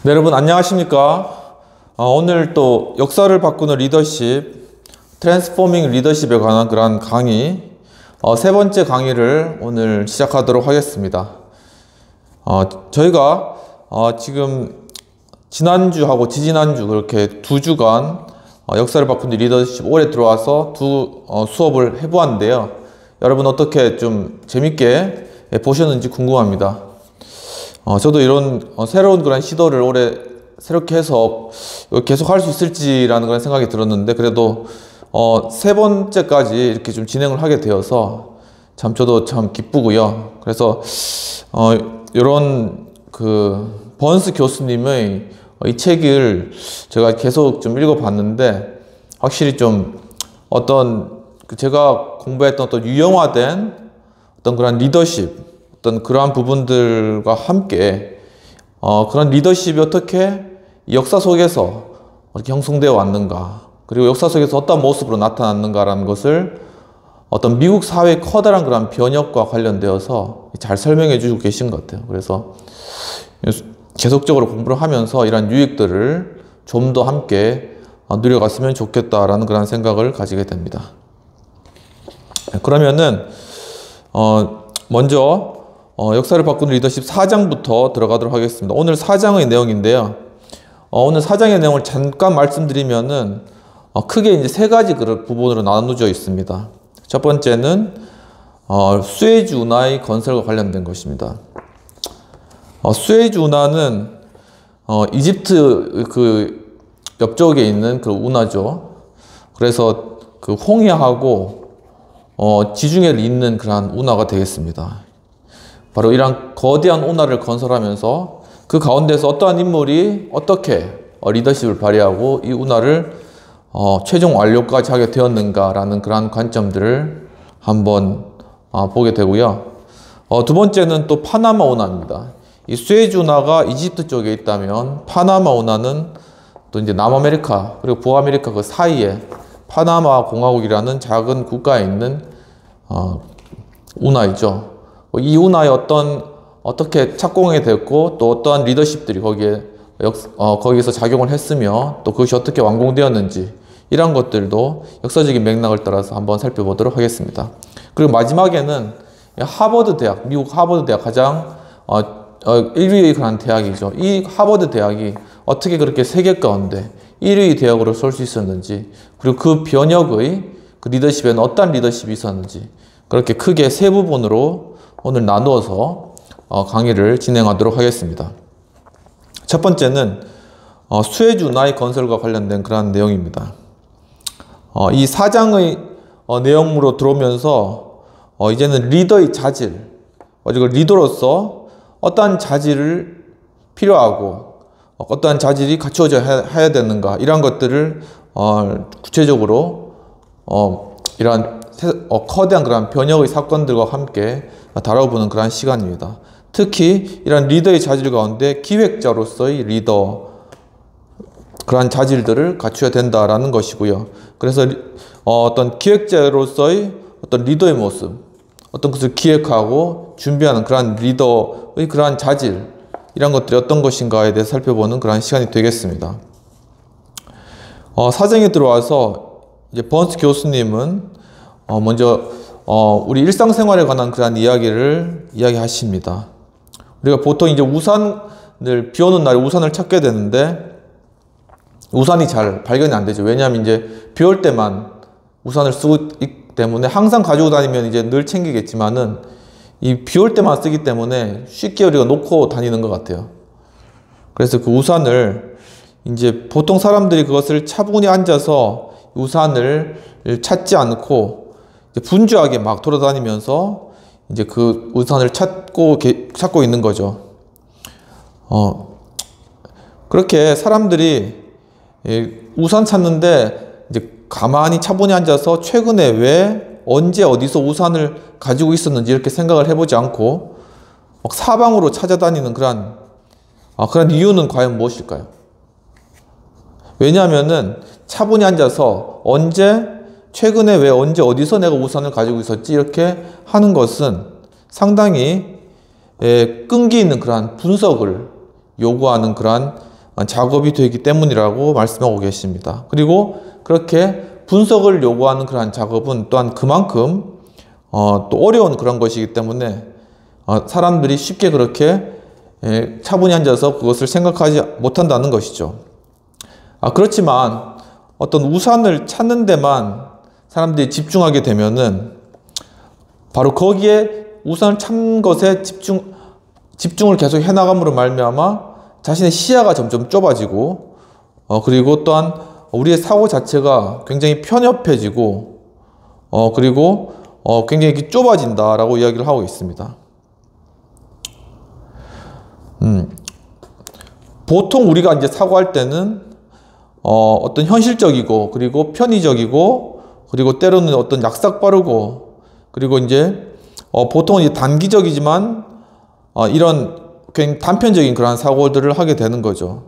네, 여러분 안녕하십니까? 오늘 또 역사를 바꾸는 리더십, 트랜스포밍 리더십에 관한 그런 강의, 세 번째 강의를 오늘 시작하도록 하겠습니다. 저희가 지금 지난주하고 지지난주 그렇게 두 주간 역사를 바꾸는 리더십 올해 들어와서 두 수업을 해보았는데요. 여러분 어떻게 좀 재밌게 보셨는지 궁금합니다. 저도 이런 새로운 그런 시도를 올해 새롭게 해서 계속 할 수 있을지라는 그런 생각이 들었는데, 그래도 세 번째까지 이렇게 좀 진행을 하게 되어서 참 저도 참 기쁘고요. 그래서 이런 그 번스 교수님의 이 책을 제가 계속 좀 읽어봤는데, 확실히 좀 어떤 제가 공부했던 어떤 유형화된 어떤 그런 리더십, 어떤 그러한 부분들과 함께 그런 리더십이 어떻게 역사 속에서 이렇게 형성되어 왔는가, 그리고 역사 속에서 어떤 모습으로 나타났는가라는 것을 어떤 미국 사회의 커다란 그런 변혁과 관련되어서 잘 설명해 주고 계신 것 같아요. 그래서 계속적으로 공부를 하면서 이런 유익들을 좀 더 함께 누려갔으면 좋겠다라는 그런 생각을 가지게 됩니다. 그러면은 먼저 역사를 바꾸는 리더십 4장부터 들어가도록 하겠습니다. 오늘 4장의 내용인데요. 오늘 4장의 내용을 잠깐 말씀드리면은 크게 이제 세 가지 부분으로 나누어져 있습니다. 첫 번째는 수에즈 운하의 건설과 관련된 것입니다. 수에즈 운하는 이집트 그 옆쪽에 있는 그 운하죠. 그래서 그 홍해하고 지중해를 잇는 그러한 운하가 되겠습니다. 바로 이런 거대한 운하를 건설하면서 그 가운데서 어떠한 인물이 어떻게 리더십을 발휘하고 이 운하를 최종 완료까지 하게 되었는가라는 그러한 관점들을 한번 보게 되고요. 두 번째는 또 파나마 운하입니다. 이 수에즈 운하가 이집트 쪽에 있다면 파나마 운하는 또 이제 남아메리카 그리고 북아메리카 그 사이에 파나마 공화국이라는 작은 국가에 있는 운하이죠. 이 운하에 어떻게 착공이 됐고 또 어떠한 리더십들이 거기에서 작용을 했으며 또 그것이 어떻게 완공되었는지, 이런 것들도 역사적인 맥락을 따라서 한번 살펴보도록 하겠습니다. 그리고 마지막에는 하버드 대학, 미국 하버드 대학 가장 1위의 그런 대학이죠. 이 하버드 대학이 어떻게 그렇게 세계 가운데 1위 대학으로 설 수 있었는지, 그리고 그 변혁의 그 리더십에는 어떤 리더십이 있었는지, 그렇게 크게 세 부분으로 오늘 나누어서 강의를 진행하도록 하겠습니다. 첫 번째는 수에즈 운하의 건설과 관련된 그러한 내용입니다. 이 4장의 내용으로 들어오면서 이제는 리더의 자질, 리더로서 어떠한 자질을 필요하고 어떠한 자질이 갖추어져야 되는가, 이러한 것들을 구체적으로 이러한 거대한 그런 변혁의 사건들과 함께 다뤄보는 그런 시간입니다. 특히 이런 리더의 자질 가운데 기획자로서의 리더, 그러한 자질들을 갖춰야 된다라는 것이고요. 그래서 어떤 기획자로서의 어떤 리더의 모습, 어떤 것을 기획하고 준비하는 그러한 리더의 그러한 자질, 이런 것들이 어떤 것인가에 대해서 살펴보는 그런 시간이 되겠습니다. 사정에 들어와서 이제 번스 교수님은 먼저 우리 일상생활에 관한 그런 이야기를 이야기하십니다. 우리가 보통 이제 비 오는 날에 우산을 찾게 되는데 우산이 잘 발견이 안 되죠. 왜냐하면 이제 비 올 때만 우산을 쓰고 있기 때문에 항상 가지고 다니면 이제 늘 챙기겠지만은 이 비 올 때만 쓰기 때문에 쉽게 우리가 놓고 다니는 것 같아요. 그래서 그 우산을 이제 보통 사람들이 그것을 차분히 앉아서 우산을 찾지 않고 분주하게 막 돌아다니면서 이제 그 우산을 찾고 있는 거죠. 그렇게 사람들이 우산 찾는데 이제 가만히 차분히 앉아서 최근에 왜 언제 어디서 우산을 가지고 있었는지 이렇게 생각을 해보지 않고 막 사방으로 찾아다니는 그런 이유는 과연 무엇일까요? 왜냐하면은 차분히 앉아서 최근에 왜 언제 어디서 내가 우산을 가지고 있었지 이렇게 하는 것은 상당히 끈기 있는 그러한 분석을 요구하는 그러한 작업이 되기 때문이라고 말씀하고 계십니다. 그리고 그렇게 분석을 요구하는 그러한 작업은 또한 그만큼 또 어려운 그런 것이기 때문에 사람들이 쉽게 그렇게 차분히 앉아서 그것을 생각하지 못한다는 것이죠. 그렇지만 어떤 우산을 찾는 데만 사람들이 집중하게 되면은 바로 거기에 우산을 찾는 것에 집중을 계속 해나감으로 말미암아 자신의 시야가 점점 좁아지고 그리고 또한 우리의 사고 자체가 굉장히 편협해지고 그리고 굉장히 좁아진다라고 이야기를 하고 있습니다. 보통 우리가 이제 사고할 때는 어떤 현실적이고 그리고 편의적이고 그리고 때로는 어떤 약삭 빠르고 그리고 이제 보통은 이제 단기적이지만 이런 굉장히 단편적인 그러한 사고들을 하게 되는 거죠.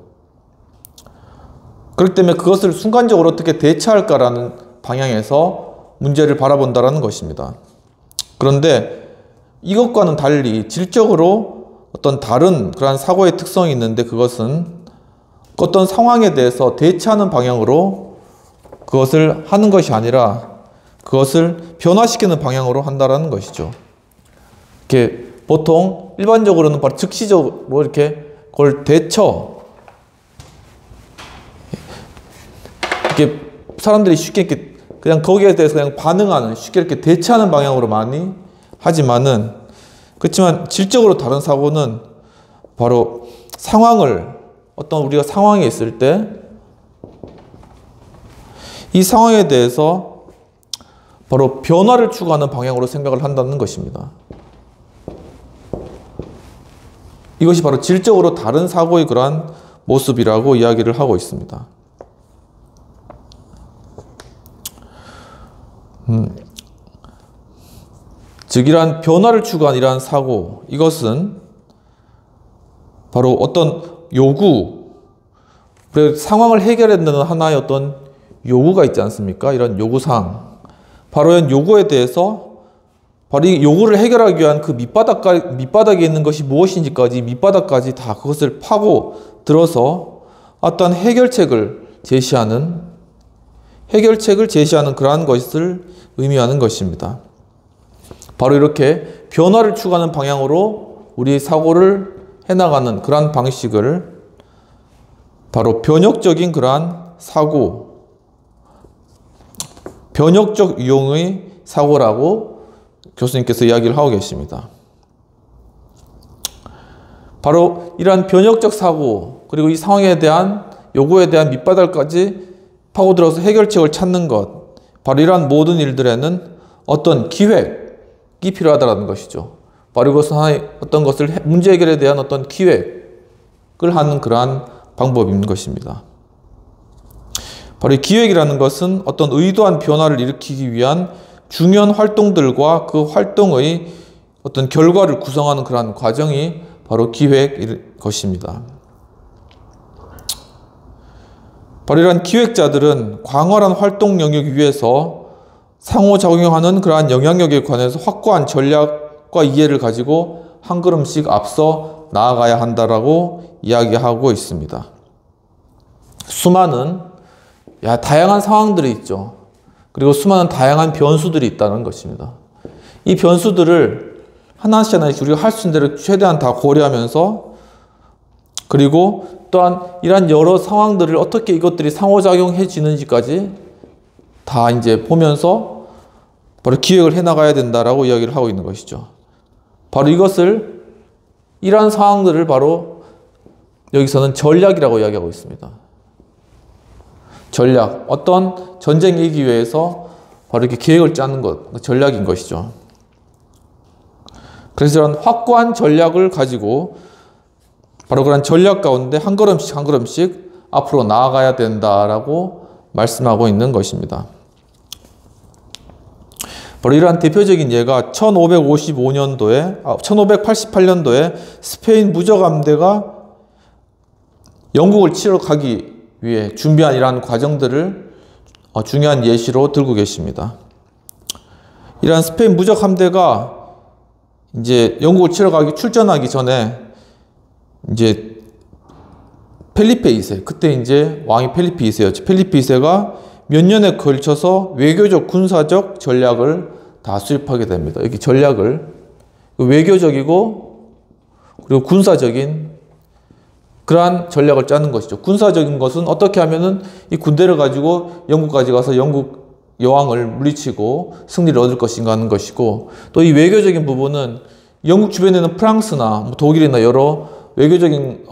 그렇기 때문에 그것을 순간적으로 어떻게 대처할까라는 방향에서 문제를 바라본다라는 것입니다. 그런데 이것과는 달리 질적으로 어떤 다른 그러한 사고의 특성이 있는데 그것은 어떤 상황에 대해서 대처하는 방향으로 그것을 하는 것이 아니라 그것을 변화시키는 방향으로 한다라는 것이죠. 이렇게 보통 일반적으로는 바로 즉시적으로 이렇게 그걸 이렇게 사람들이 쉽게 이렇게 그냥 거기에 대해서 그냥 반응하는 쉽게 이렇게 대처하는 방향으로 많이 하지만은 그렇지만 질적으로 다른 사고는 바로 상황을 어떤 우리가 상황에 있을 때 이 상황에 대해서 바로 변화를 추구하는 방향으로 생각을 한다는 것입니다. 이것이 바로 질적으로 다른 사고의 그러한 모습이라고 이야기를 하고 있습니다. 즉 이러한 변화를 추구한 이러한 사고, 이것은 바로 어떤 요구, 상황을 해결한다는 하나의 어떤 요구가 있지 않습니까? 이런 요구사항, 바로 이런 요구에 대해서 바로 이 요구를 해결하기 위한 그 밑바닥에 있는 것이 무엇인지까지 밑바닥까지 다 그것을 파고 들어서 어떤 해결책을 제시하는 그러한 것을 의미하는 것입니다. 바로 이렇게 변화를 추구하는 방향으로 우리의 사고를 해나가는 그러한 방식을 바로 변혁적인 그러한 사고, 변혁적 유형의 사고라고 교수님께서 이야기를 하고 계십니다. 바로 이러한 변혁적 사고, 그리고 이 상황에 대한 요구에 대한 밑바닥까지 파고들어서 해결책을 찾는 것, 바로 이러한 모든 일들에는 어떤 기획이 필요하다는 것이죠. 바로 이것은 하나의 어떤 것을 문제 해결에 대한 어떤 기획을 하는 그러한 방법인 것입니다. 바로 이 기획이라는 것은 어떤 의도한 변화를 일으키기 위한 중요한 활동들과 그 활동의 어떤 결과를 구성하는 그러한 과정이 바로 기획일 것입니다. 바로 이러한 기획자들은 광활한 활동 영역 위에서 상호작용하는 그러한 영향력에 관해서 확고한 전략과 이해를 가지고 한 걸음씩 앞서 나아가야 한다라고 이야기하고 있습니다. 수많은 다양한 상황들이 있죠. 그리고 수많은 다양한 변수들이 있다는 것입니다. 이 변수들을 하나씩 우리가 할 수 있는 대로 최대한 다 고려하면서 그리고 또한 이러한 여러 상황들을 어떻게 이것들이 상호작용해지는지까지 다 이제 보면서 바로 기획을 해나가야 된다라고 이야기를 하고 있는 것이죠. 바로 이러한 상황들을 바로 여기서는 전략이라고 이야기하고 있습니다. 전략, 어떤 전쟁을 이기기 위해서 바로 이렇게 계획을 짜는 것, 전략인 것이죠. 그래서 이런 확고한 전략을 가지고 바로 그런 전략 가운데 한 걸음씩 한 걸음씩 앞으로 나아가야 된다라고 말씀하고 있는 것입니다. 바로 이러한 대표적인 예가 1588년도에 스페인 무적함대가 영국을 치러 가기 위해 준비한 이러한 과정들을 중요한 예시로 들고 계십니다. 이러한 스페인 무적 함대가 이제 영국을 치러 가기 출전하기 전에 이제 펠리페 2세, 그때 이제 왕이 펠리페 2세였죠. 펠리페 2세가 몇 년에 걸쳐서 외교적, 군사적 전략을 다 수립하게 됩니다. 이렇게 전략을, 외교적이고 그리고 군사적인 그러한 전략을 짜는 것이죠. 군사적인 것은 어떻게 하면은 이 군대를 가지고 영국까지 가서 영국 여왕을 물리치고 승리를 얻을 것인가 하는 것이고, 또 이 외교적인 부분은 영국 주변에는 프랑스나 독일이나 여러 외교적인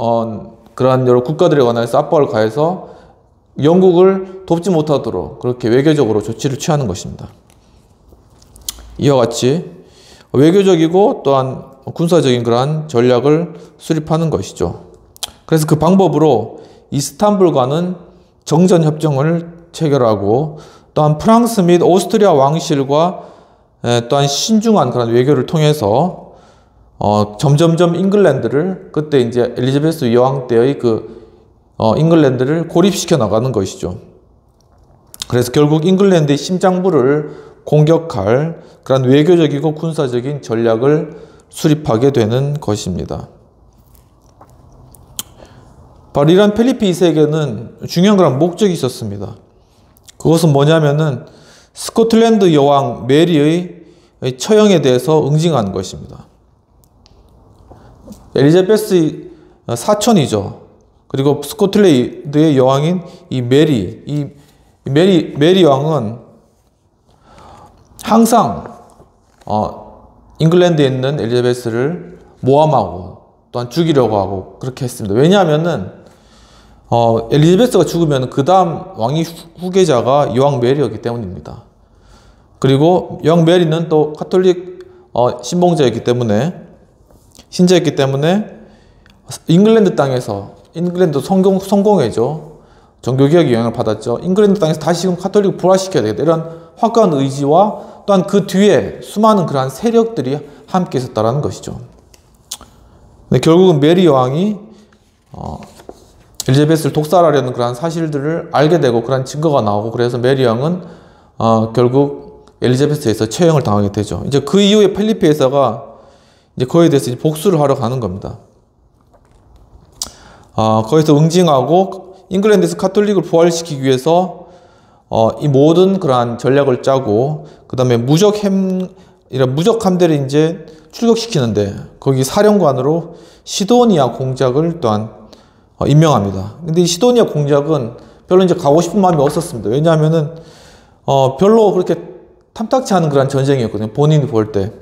그러한 여러 국가들에 관해서 압박을 가해서 영국을 돕지 못하도록 그렇게 외교적으로 조치를 취하는 것입니다. 이와 같이 외교적이고 또한 군사적인 그러한 전략을 수립하는 것이죠. 그래서 그 방법으로 이스탄불과는 정전협정을 체결하고, 또한 프랑스 및 오스트리아 왕실과 또한 신중한 그런 외교를 통해서 점점점 잉글랜드를, 그때 이제 엘리자베스 여왕 때의 잉글랜드를 고립시켜 나가는 것이죠. 그래서 결국 잉글랜드의 심장부를 공격할 그런 외교적이고 군사적인 전략을 수립하게 되는 것입니다. 바로 이런 펠리페 2세에게는 중요한 그런 목적이 있었습니다. 그것은 뭐냐면은 스코틀랜드 여왕 메리의 처형에 대해서 응징하는 것입니다. 엘리자베스의 사촌이죠. 그리고 스코틀랜드의 여왕인 이 메리 왕은 항상 잉글랜드에 있는 엘리자베스를 모함하고 또한 죽이려고 하고 그렇게 했습니다. 왜냐하면은 엘리자베스가 죽으면 그 다음 왕위 후계자가 여왕 메리였기 때문입니다. 그리고 여왕 메리는 또 카톨릭 신봉자였기 때문에, 신자였기 때문에 잉글랜드 땅에서, 잉글랜드 성공회죠. 종교개혁의 영향을 받았죠. 잉글랜드 땅에서 다시금 카톨릭을 부활시켜야 되겠다, 이런 확고한 의지와 또한 그 뒤에 수많은 그러한 세력들이 함께 있었다는 것이죠. 근데 결국은 메리 여왕이 엘리자베스를 독살하려는 그러한 사실들을 알게 되고 그러한 증거가 나오고, 그래서 메리 왕은 결국 엘리자베스에서 처형을 당하게 되죠. 이제 그 이후에 펠리페 2세가 이제 그에 대해서 이제 복수를 하러 가는 겁니다. 거기서 응징하고 잉글랜드에서 카톨릭을 부활시키기 위해서 이 모든 그러한 전략을 짜고, 그 다음에 무적 함대를 이제 출격시키는데 거기 사령관으로 시도니아 공작을 또한 임명합니다. 근데 이 시도니아 공작은 별로 이제 가고 싶은 마음이 없었습니다. 왜냐하면은 별로 그렇게 탐탁치 않은 그런 전쟁이었거든요. 본인이 볼 때.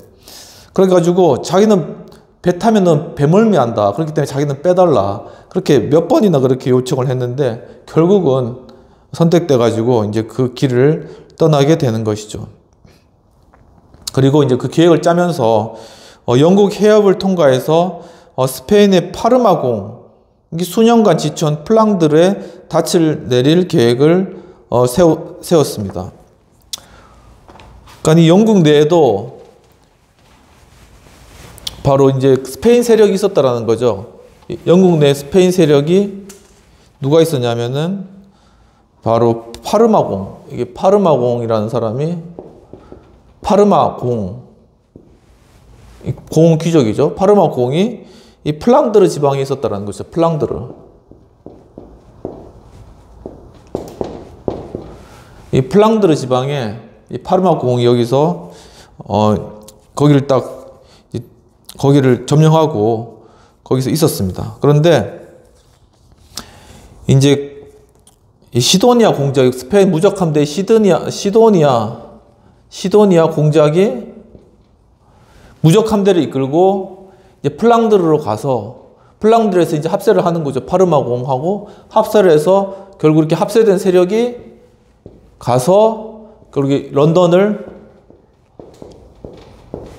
그래가지고 자기는 배 타면은 배멀미한다. 그렇기 때문에 자기는 빼달라. 그렇게 몇 번이나 그렇게 요청을 했는데 결국은 선택돼가지고 이제 그 길을 떠나게 되는 것이죠. 그리고 이제 그 계획을 짜면서 영국 해협을 통과해서 스페인의 파르마공, 수년간 지쳐온 플랑드르에 닻을 내릴 계획을 세웠습니다. 그러니까 이 영국 내에도 바로 이제 스페인 세력이 있었다라는 거죠. 영국 내 스페인 세력이 누가 있었냐면은 바로 파르마공, 이게 파르마공이라는 사람이 공 귀족이죠. 파르마공이 이 플랑드르 지방에 있었다는 것이죠. 플랑드르. 이 플랑드르 지방에 이 파르마공이 여기서 거기를 점령하고 거기서 있었습니다. 그런데 이제 이 시도니아 공작, 스페인 무적 함대 시도니아 공작이 무적 함대를 이끌고 이제 플랑드르로 가서 플랑드르에서 이제 합세를 하는 거죠. 파르마공하고 합세를 해서 결국 이렇게 합세된 세력이 가서 결국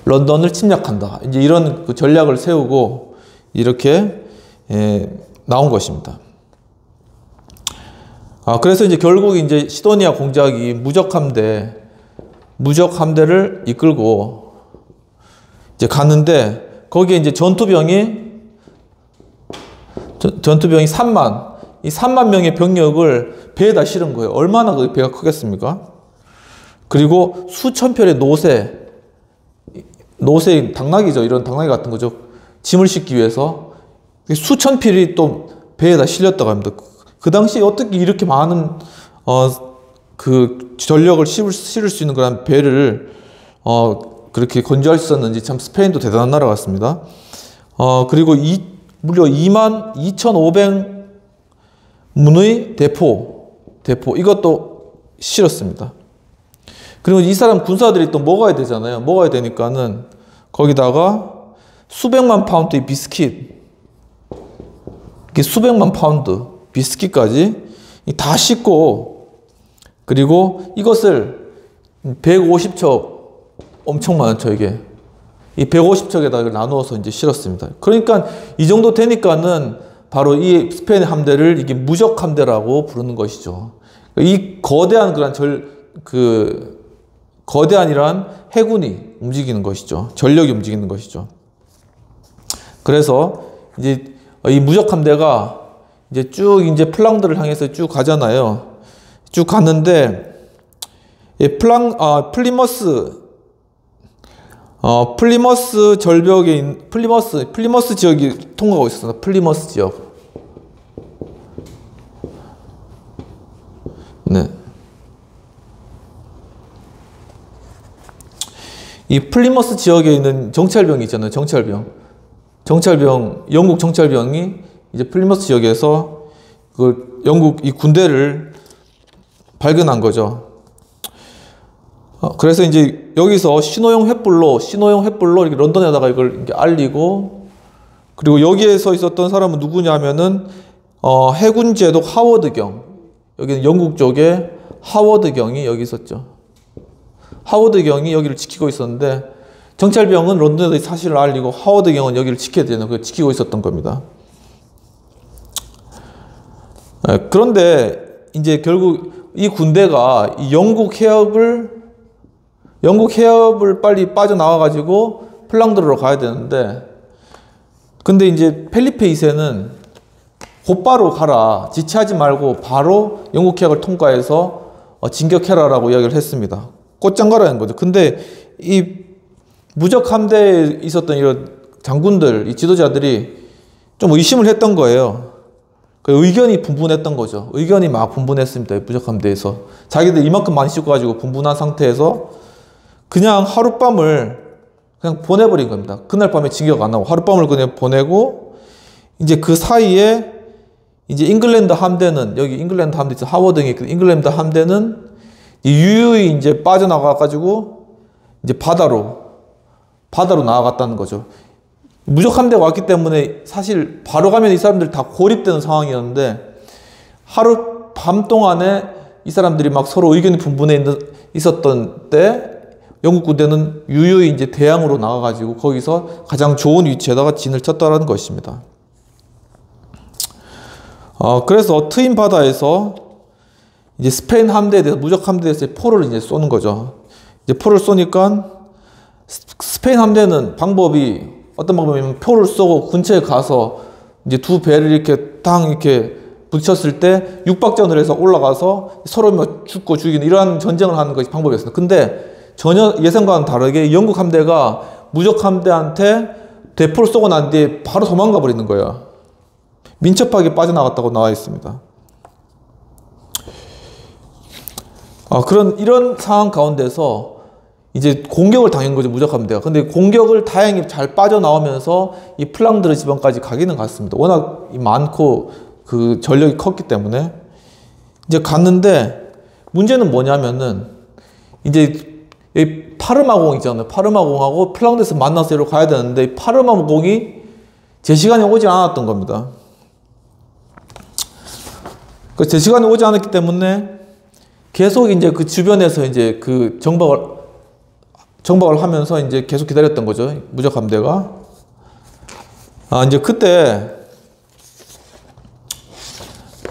런던을 침략한다. 이제 이런 그 전략을 세우고 이렇게 나온 것입니다. 그래서 이제 결국 이제 시도니아 공작이 무적 함대를 이끌고 이제 갔는데 거기에 이제 전투병이 3만, 이 3만 명의 병력을 배에다 실은 거예요. 얼마나 그 배가 크겠습니까? 그리고 수천 편의 노새 당나귀죠. 이런 당나귀 같은 거죠. 짐을 싣기 위해서 수천 필이 또 배에다 실렸다고 합니다. 그 당시에 어떻게 이렇게 많은 그 전력을 실을 수 있는 그런 배를 그렇게 건조할 수 있었는지 참 스페인도 대단한 나라 같습니다. 그리고 무려 22,500문의 대포 이것도 실었습니다. 그리고 이 사람 군사들이 또 먹어야 되잖아요. 먹어야 되니까는 거기다가 수백만 파운드의 비스킷, 이렇게 수백만 파운드 비스킷까지 다 싣고, 그리고 이것을 150척, 엄청 많죠, 이게. 이 150척에다 나누어서 이제 실었습니다. 그러니까 이 정도 되니까는 바로 이 스페인의 함대를 이게 무적 함대라고 부르는 것이죠. 이 거대한 거대한 이러한 해군이 움직이는 것이죠. 전력이 움직이는 것이죠. 그래서 이제 이 무적 함대가 이제 쭉 이제 플랑드를 향해서 쭉 가잖아요. 쭉 갔는데 플리머스 절벽에 플리머스 지역이 통과하고 있었습니다. 플리머스 지역. 네. 이 플리머스 지역에 있는 정찰병이 있잖아요. 영국 정찰병이 이제 플리머스 지역에서 그 영국 이 군대를 발견한 거죠. 그래서 이제 여기서 신호용 횃불로 이렇게 런던에다가 이걸 이렇게 알리고, 그리고 여기에서 있었던 사람은 누구냐면은 해군 제독 하워드경, 여기는 영국 쪽에 하워드경이 여기 있었죠. 하워드경이 여기를 지키고 있었는데, 정찰병은 런던에서 사실을 알리고 하워드경은 여기를 지켜야 되는, 그걸 지키고 있었던 겁니다. 그런데 이제 결국 이 군대가 이 영국 해협을 빨리 빠져나와가지고 플랑드르로 가야 되는데, 근데 이제 펠리페 2세는 곧바로 가라, 지체하지 말고 바로 영국 해협을 통과해서 진격해라라고 이야기를 했습니다. 곧장 가라는 거죠. 근데 이 무적 함대에 있었던 이런 장군들, 이 지도자들이 좀 의심을 했던 거예요. 그 의견이 분분했던 거죠. 의견이 막 분분했습니다. 무적 함대에서. 자기들 이만큼 많이 싣고 분분한 상태에서 그냥 하룻밤을 그냥 보내버린 겁니다. 그날 밤에 진격 안 하고 하룻밤을 그냥 보내고, 이제 그 사이에 이제 잉글랜드 함대는, 여기 잉글랜드 함대 있죠. 하워드경이 잉글랜드 함대는 유유히 이제 빠져나가가지고 이제 바다로 나아갔다는 거죠. 무적 함대가 왔기 때문에 사실 바로 가면 이 사람들 다 고립되는 상황이었는데, 하루 밤 동안에 이 사람들이 막 서로 의견이 분분해 있었던 때 영국 군대는 유유히 이제 대양으로 나가가지고 거기서 가장 좋은 위치에다가 진을 쳤다라는 것입니다. 그래서 트인 바다에서 이제 스페인 함대에 대해서, 무적 함대에 대해서 포를 이제 쏘는 거죠. 이제 포를 쏘니까 스페인 함대는 어떤 방법이냐면 표를 쏘고 근처에 가서 이제 두 배를 이렇게 이렇게 부딪혔을 때 육박전을 해서 올라가서 서로 막 죽고 죽이는 이러한 전쟁을 하는 것이 방법이었습니다. 근데 전혀 예상과는 다르게 영국 함대가 무적 함대한테 대포를 쏘고 난 뒤에 바로 도망가 버리는 거예요. 민첩하게 빠져나갔다고 나와 있습니다. 이런 상황 가운데서 이제 공격을 당한 거죠, 무적 함대가. 근데 공격을 다행히 잘 빠져나오면서 이 플랑드르 지방까지 가기는 갔습니다. 워낙 많고 그 전력이 컸기 때문에 이제 갔는데, 문제는 뭐냐면은 이제 이 파르마공 있잖아요. 파르마공하고 플랑드르에서 만나서 이리로 가야 되는데, 이 파르마공이 제 시간에 오지 않았던 겁니다. 제 시간에 오지 않았기 때문에 계속 이제 그 주변에서 이제 그 정박을 하면서 이제 계속 기다렸던 거죠. 무적 함대가. 이제 그때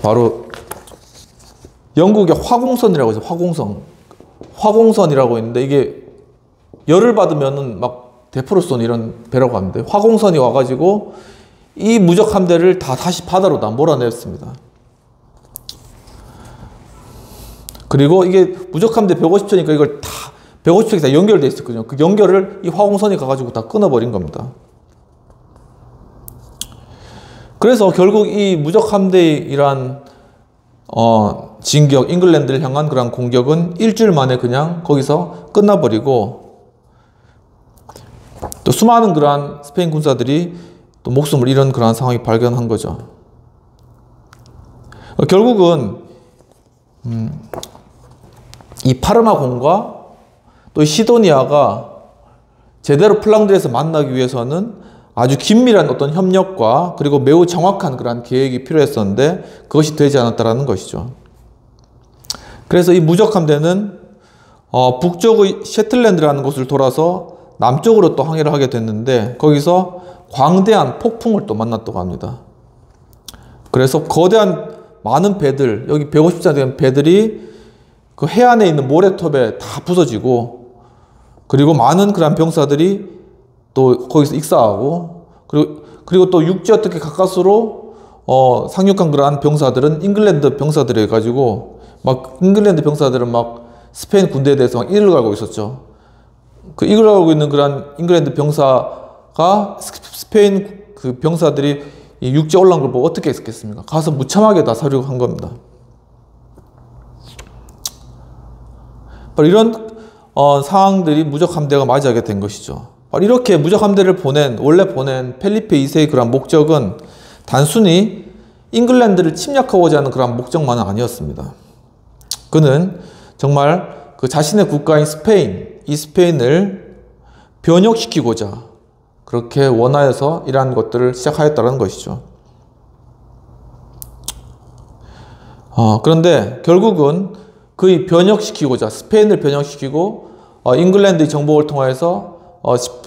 바로 영국의 화공선이라고 해서 화공선이라고 있는데, 이게 열을 받으면은 막 대포를 쏘는 이런 배라고 합니다. 화공선이 와가지고 이 무적 함대를 다시 바다로 다 몰아냈습니다. 그리고 이게 무적 함대 150척이니까 이걸 150척이 다 연결되어 있었거든요. 그 연결을 이 화공선이 가가지고 다 끊어버린 겁니다. 그래서 결국 이 무적 함대의 이러한 진격, 잉글랜드를 향한 그런 공격은 일주일 만에 그냥 거기서 끝나버리고, 또 수많은 그러한 스페인 군사들이 또 목숨을 잃은 그러한 상황이 발견한 거죠. 결국은 이 파르마공과 또 시도니아가 제대로 플랑드에서 만나기 위해서는 아주 긴밀한 어떤 협력과 그리고 매우 정확한 그러한 계획이 필요했었는데 그것이 되지 않았다는 것이죠. 그래서 이 무적 함대는 북쪽의 셰틀랜드라는 곳을 돌아서 남쪽으로 또 항해를 하게 됐는데 거기서 광대한 폭풍을 또 만났다고 합니다. 그래서 거대한 많은 배들, 여기 150자 되는 배들이 그 해안에 있는 모래톱에 다 부서지고, 그리고 많은 그런 병사들이 또 거기서 익사하고, 그리고 또 육지 어떻게 가까스로 상륙한 그러한 병사들은 잉글랜드 병사들이 해가지고 막 잉글랜드 병사들은 막 스페인 군대에 대해서 막 이를 갈고 있었죠. 그 이를 갈고 있는 그러한 잉글랜드 병사가 스페인 그 병사들이 이 육지에 올라온 걸 보고 어떻게 했겠습니까? 가서 무참하게 다 사륙한 겁니다. 바로 이런 상황들이 무적 함대가 맞이하게 된 것이죠. 바로 이렇게 무적 함대를 원래 보낸 펠리페 2세의 그런 목적은 단순히 잉글랜드를 침략하고자 하는 그런 목적만은 아니었습니다. 그는 정말 그 자신의 국가인 스페인, 이 스페인을 변혁시키고자 그렇게 원하여서 이러한 것들을 시작하였다는 것이죠. 그런데 결국은 그의 변혁시키고자, 스페인을 변혁시키고 잉글랜드의 정복을 통해서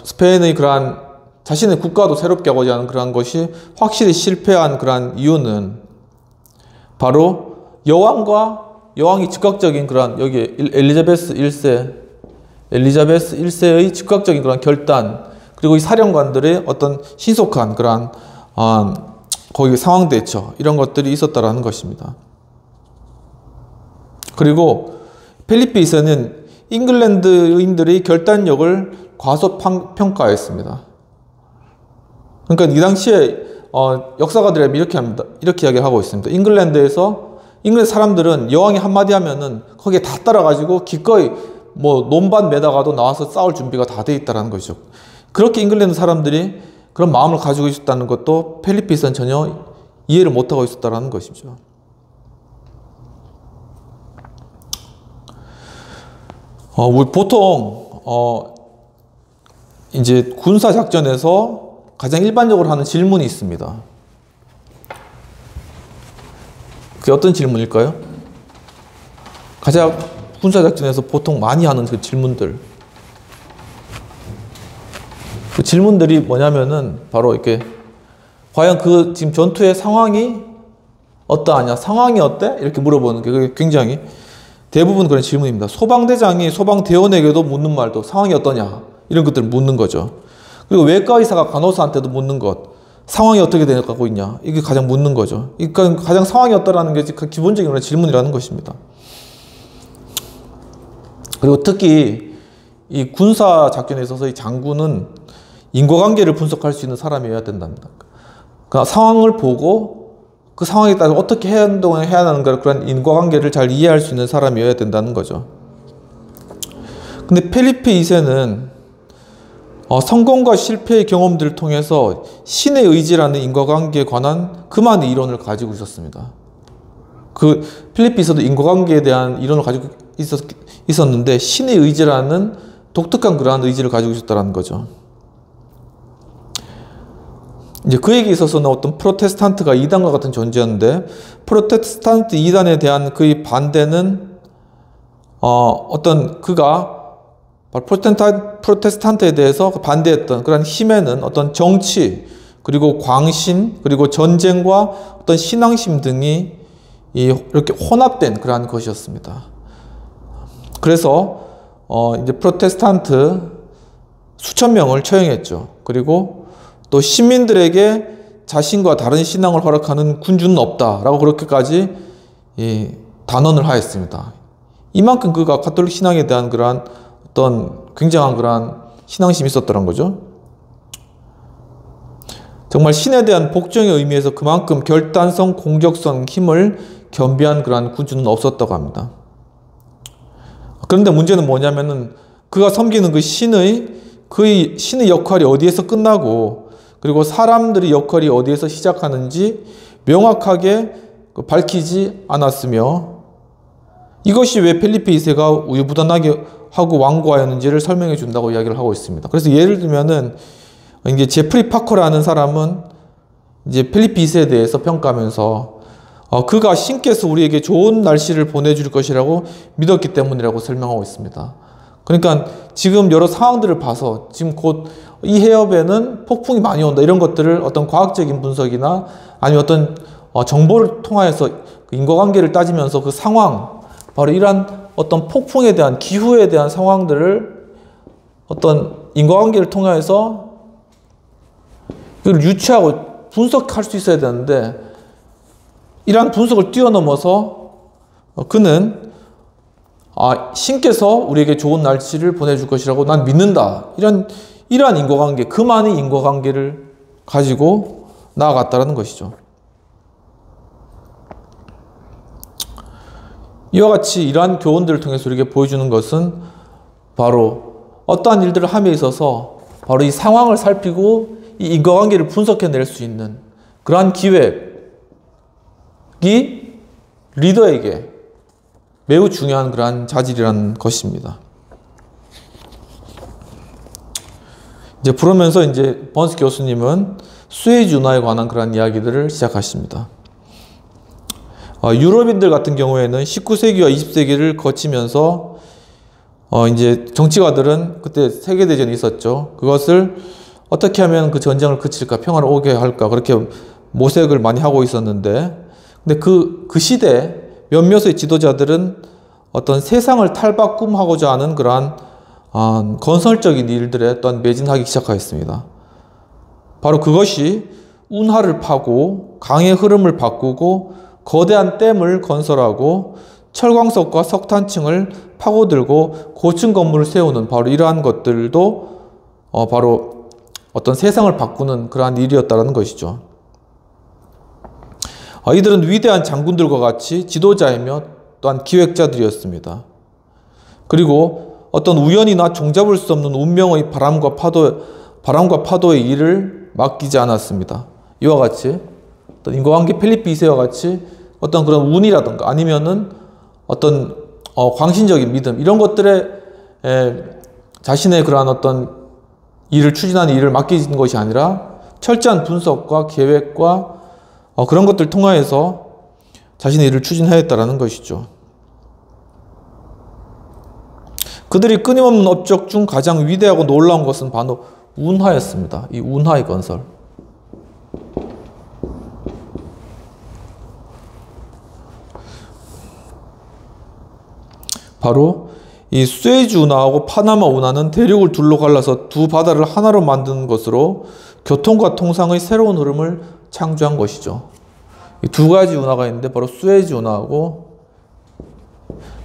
스페인의 그러한 자신의 국가도 새롭게 하고자 하는 그러한 것이 확실히 실패한 그러한 이유는 바로 여왕이 즉각적인 그러한 여기 엘리자베스 1세의 즉각적인 그런 결단, 그리고 이 사령관들의 어떤 신속한 그러한 거기 상황 대처, 이런 것들이 있었다라는 것입니다. 그리고 펠리페 2세는 잉글랜드인들의 결단력을 과소평가했습니다. 그러니까 이 당시에 역사가들이 이렇게 이야기를 하고 있습니다. 잉글랜드 사람들은 여왕이 한마디 하면은 거기에 다 따라가지고 기꺼이 뭐 논밭 매다가도 나와서 싸울 준비가 다 돼 있다는 것이죠. 그렇게 잉글랜드 사람들이 그런 마음을 가지고 있었다는 것도 펠리페 2세는 전혀 이해를 못하고 있었다는 것이죠. 보통 이제 군사작전에서 가장 일반적으로 하는 질문이 있습니다. 그게 어떤 질문일까요? 가장 군사작전에서 보통 많이 하는 그 질문들. 그 질문들이 뭐냐면은 바로 이렇게 과연 그 지금 전투의 상황이 어떠하냐? 상황이 어때? 이렇게 물어보는 게 굉장히 대부분 그런 질문입니다. 소방대장이 소방대원에게도 묻는 말도 상황이 어떠냐? 이런 것들을 묻는 거죠. 그리고 외과의사가 간호사한테도 묻는 것, 상황이 어떻게 되고 있냐? 이게 가장 묻는 거죠. 그러니까 가장 상황이 어떠라는 게 기본적인 그런 질문이라는 것입니다. 그리고 특히 이 군사 작전에 있어서 이 장군은 인과관계를 분석할 수 있는 사람이어야 된답니다. 그러니까 상황을 보고 그 상황에 따라 어떻게 행동을 해야 하는 그런 인과관계를 잘 이해할 수 있는 사람이어야 된다는 거죠. 근데 펠리페 2세는 성공과 실패의 경험들을 통해서 신의 의지라는 인과관계에 관한 그만의 이론을 가지고 있었습니다. 그 펠리페 2세도 인과관계에 대한 이론을 가지고 있었는데 신의 의지라는 독특한 그러한 의지를 가지고 있었다는 거죠. 이제 그에게 있어서는 어떤 프로테스탄트가 이단과 같은 존재였는데 프로테스탄트 이단에 대한 그의 반대는 그가 프로테스탄트에 대해서 반대했던 그런 힘에는 어떤 정치, 그리고 광신, 그리고 전쟁과 어떤 신앙심 등이 이렇게 혼합된 그러한 것이었습니다. 그래서 이제 프로테스탄트 수천 명을 처형했죠. 그리고 또 시민들에게 자신과 다른 신앙을 허락하는 군주는 없다라고 그렇게까지 단언을 하였습니다. 이만큼 그가 가톨릭 신앙에 대한 그러한 어떤 굉장한 그러한 신앙심이 있었다는 거죠. 정말 신에 대한 복종의 의미에서 그만큼 결단성, 공격성, 힘을 겸비한 그러한 군주는 없었다고 합니다. 그런데 문제는 뭐냐면은 그가 섬기는 그 신의 역할이 어디에서 끝나고 그리고 사람들의 역할이 어디에서 시작하는지 명확하게 밝히지 않았으며 이것이 왜 필리피 2세가 우유부단하게 하고 완고하였는지를 설명해 준다고 이야기를 하고 있습니다. 그래서 예를 들면은 이제 제프리 파커라는 사람은 이제 필리피 2세에 대해서 평가하면서 그가 신께서 우리에게 좋은 날씨를 보내줄 것이라고 믿었기 때문이라고 설명하고 있습니다. 그러니까 지금 여러 상황들을 봐서 지금 곧 이 해협에는 폭풍이 많이 온다 이런 것들을 어떤 과학적인 분석이나 아니면 어떤 정보를 통하여서 인과관계를 따지면서 그 상황 바로 이러한 어떤 폭풍에 대한 기후에 대한 상황들을 어떤 인과관계를 통해서 이걸 유추하고 분석할 수 있어야 되는데 이러한 분석을 뛰어넘어서 그는 신께서 우리에게 좋은 날씨를 보내줄 것이라고 난 믿는다. 이러한 인과관계, 그만의 인과관계를 가지고 나아갔다는 것이죠. 이와 같이 이러한 교훈들을 통해서 우리에게 보여주는 것은 바로 어떠한 일들을 함에 있어서 바로 이 상황을 살피고 이 인과관계를 분석해낼 수 있는 그러한 기획이 리더에게 매우 중요한 그러한 자질이라는 것입니다. 그러면서 번스 교수님은 수에즈 운하에 관한 그러한 이야기들을 시작하십니다. 유럽인들 같은 경우에는 19세기와 20세기를 거치면서 이제 정치가들은 그때 세계대전이 있었죠. 그것을 어떻게 하면 그 전쟁을 그칠까, 평화를 오게 할까 그렇게 모색을 많이 하고 있었는데 근데 그 시대 몇몇의 지도자들은 어떤 세상을 탈바꿈하고자 하는 그러한 건설적인 일들에 또한 매진하기 시작하였습니다. 바로 그것이 운하를 파고 강의 흐름을 바꾸고 거대한 댐을 건설하고 철광석과 석탄층을 파고들고 고층 건물을 세우는 바로 이러한 것들도 바로 어떤 세상을 바꾸는 그러한 일이었다는 것이죠. 이들은 위대한 장군들과 같이 지도자이며 또한 기획자들이었습니다. 그리고 어떤 우연이나 종잡을 수 없는 운명의 바람과 파도의 일을 맡기지 않았습니다. 이와 같이 어떤 인과관계 필리피 2세와 같이 어떤 그런 운이라든가 아니면은 어떤 광신적인 믿음 이런 것들에 자신의 그러한 어떤 일을 추진하는 일을 맡기는 것이 아니라 철저한 분석과 계획과 그런 것들을 통하여서 자신의 일을 추진하였다는 것이죠. 그들이 끊임없는 업적 중 가장 위대하고 놀라운 것은 바로 운하였습니다. 이 운하의 건설. 바로 이 수에즈 운하하고 파나마 운하는 대륙을 둘러 갈라서 두 바다를 하나로 만드는 것으로 교통과 통상의 새로운 흐름을 창조한 것이죠. 이 두 가지 운하가 있는데 바로 수에즈 운하하고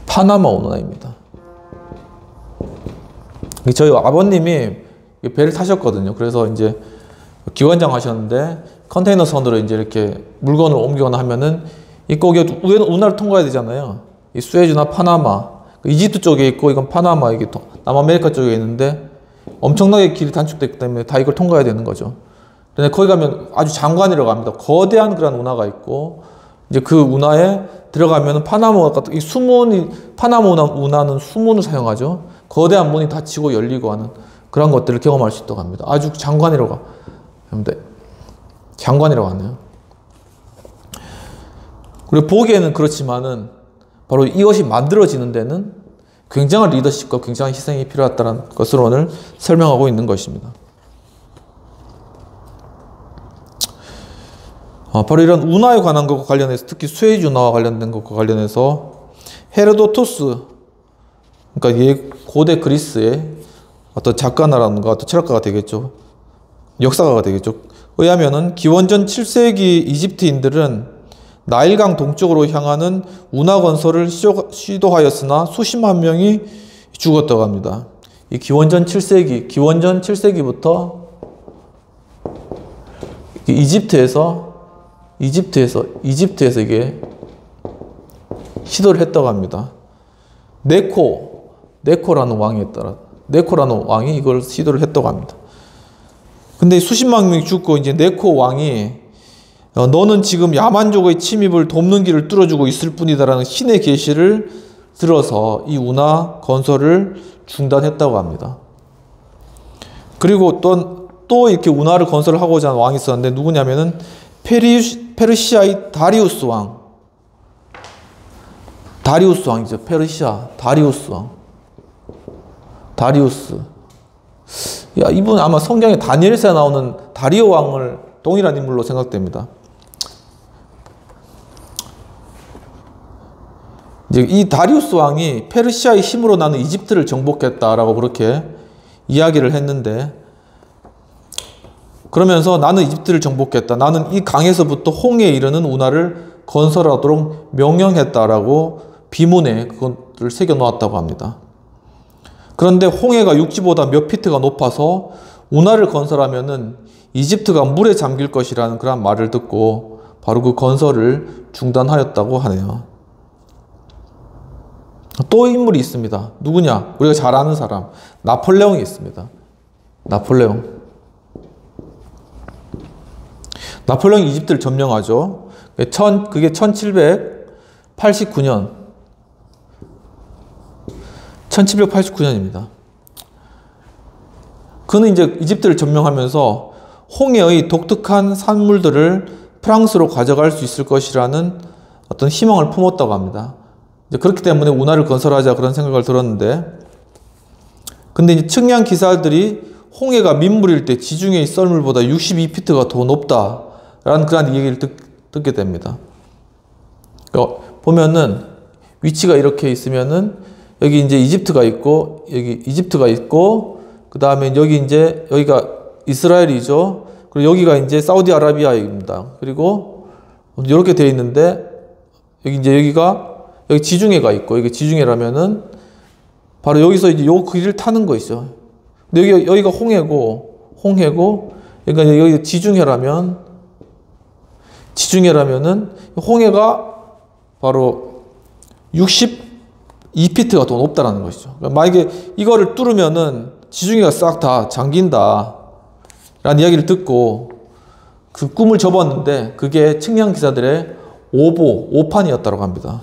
파나마 운하입니다. 저희 아버님이 배를 타셨거든요. 그래서 이제 기관장 하셨는데 컨테이너 선으로 이제 이렇게 물건을 옮기거나 하면은 꼭 운하를 통과해야 되잖아요. 이 수에즈나 파나마, 이집트 쪽에 있고 이건 파나마, 이게 남아메리카 쪽에 있는데 엄청나게 길이 단축됐기 때문에 다 이걸 통과해야 되는 거죠. 근데 거기 가면 아주 장관이라고 합니다. 거대한 그런 운하가 있고 이제 그 운하에 들어가면 파나마 같은 이 수문이 파나마 운하는 수문을 사용하죠. 거대한 문이 닫히고 열리고 하는 그런 것들을 경험할 수 있다고 합니다. 아주 장관이라고 합니다. 장관이라고 하네요. 그리고 보기에는 그렇지만은 바로 이것이 만들어지는 데는 굉장한 리더십과 굉장한 희생이 필요하다는 것을 오늘 설명하고 있는 것입니다. 바로 이런 운하에 관한 것과 관련해서 특히 수에즈 운하와 관련된 것과 관련해서 헤로도토스 그러니까 고대 그리스의 어떤 작가나라든가 어떤 철학가가 되겠죠. 역사가가 되겠죠. 의하면은 기원전 7세기 이집트인들은 나일강 동쪽으로 향하는 운하 건설을 시도하였으나 수십만 명이 죽었다고 합니다. 이 기원전 7세기부터 이집트에서 이게 시도를 했다고 합니다. 네코라는 왕이 이걸 시도를 했다고 합니다. 근데 수십만 명이 죽고 이제 네코 왕이 너는 지금 야만족의 침입을 돕는 길을 뚫어주고 있을 뿐이다라는 신의 계시를 들어서 이 운하 건설을 중단했다고 합니다. 그리고 또 이렇게 운하를 건설을 하고자 하는 왕이 있었는데 누구냐면은 페르시아의 다리우스 왕이죠. 페르시아 다리우스 왕. 다리우스. 야, 이분 아마 성경에 다니엘서에 나오는 다리오 왕을 동일한 인물로 생각됩니다. 이제 이 다리우스 왕이 페르시아의 힘으로 나는 이집트를 정복했다라고 그렇게 이야기를 했는데, 그러면서 나는 이집트를 정복했다. 나는 이 강에서부터 홍해에 이르는 운하를 건설하도록 명령했다라고 비문에 그것을 새겨 놓았다고 합니다. 그런데 홍해가 육지보다 몇 피트가 높아서 운하를 건설하면은 이집트가 물에 잠길 것이라는 그런 말을 듣고 바로 그 건설을 중단하였다고 하네요. 또 인물이 있습니다. 누구냐? 우리가 잘 아는 사람. 나폴레옹이 있습니다. 나폴레옹이 이집트를 점령하죠. 그게 1789년입니다. 그는 이제 이집트를 점령하면서 홍해의 독특한 산물들을 프랑스로 가져갈 수 있을 것이라는 어떤 희망을 품었다고 합니다. 이제 그렇기 때문에 운하를 건설하자 그런 생각을 들었는데, 근데 이제 측량 기사들이 홍해가 민물일 때 지중해의 썰물보다 62피트가 더 높다라는 그런 얘기를 듣게 됩니다. 보면은 위치가 이렇게 있으면은 여기 이제 이집트가 있고 그 다음에 여기가 이스라엘이죠. 그리고 여기가 이제 사우디아라비아입니다. 그리고 이렇게 되어 있는데 여기 지중해가 있고, 여기 지중해라면은 바로 여기서 이제 요 길을 타는 것이죠. 근데 여기가 홍해고, 그러니까 여기 지중해라면은 홍해가 바로 62피트가 더 높다라는 것이죠. 그러니까 만약에 이거를 뚫으면은 지중해가 싹 다 잠긴다 라는 이야기를 듣고 그 꿈을 접었는데, 그게 측량 기사들의 오판이었다고 합니다.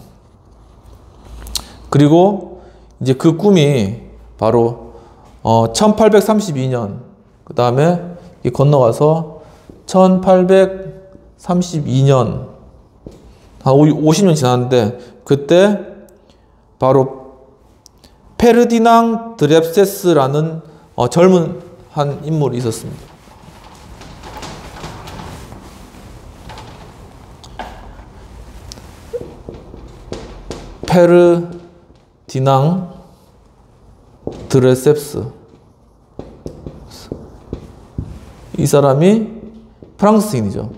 그리고 이제 그 꿈이 바로 1832년, 그 다음에 건너가서 1832년, 한 50년 지났는데, 그때 바로 페르디낭 드렙세스라는 젊은 한 인물이 있었습니다. 페르디낭 드레셉스, 이 사람이 프랑스인이죠.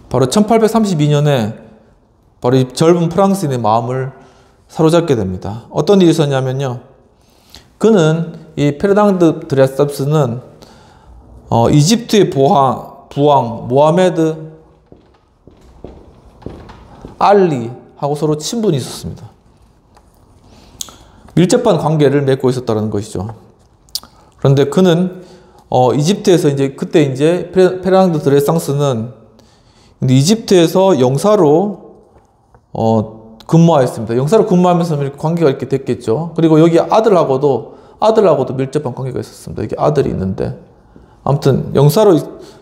바로 1832년에 바로 이 젊은 프랑스인의 마음을 사로잡게 됩니다. 어떤 일이 있었냐면요, 그는 이 페르디낭 드레셉스는 이집트의 부왕 모하메드 알리하고 서로 친분이 있었습니다. 밀접한 관계를 맺고 있었다는 것이죠. 그런데 그는 이집트에서 그때 페르디낭 드레상스는 이집트에서 영사로 근무하였습니다. 영사로 근무하면서 이렇게 관계가 이렇게 됐겠죠. 그리고 여기 아들하고도 밀접한 관계가 있었습니다. 이게 아들이 있는데, 아무튼 영사로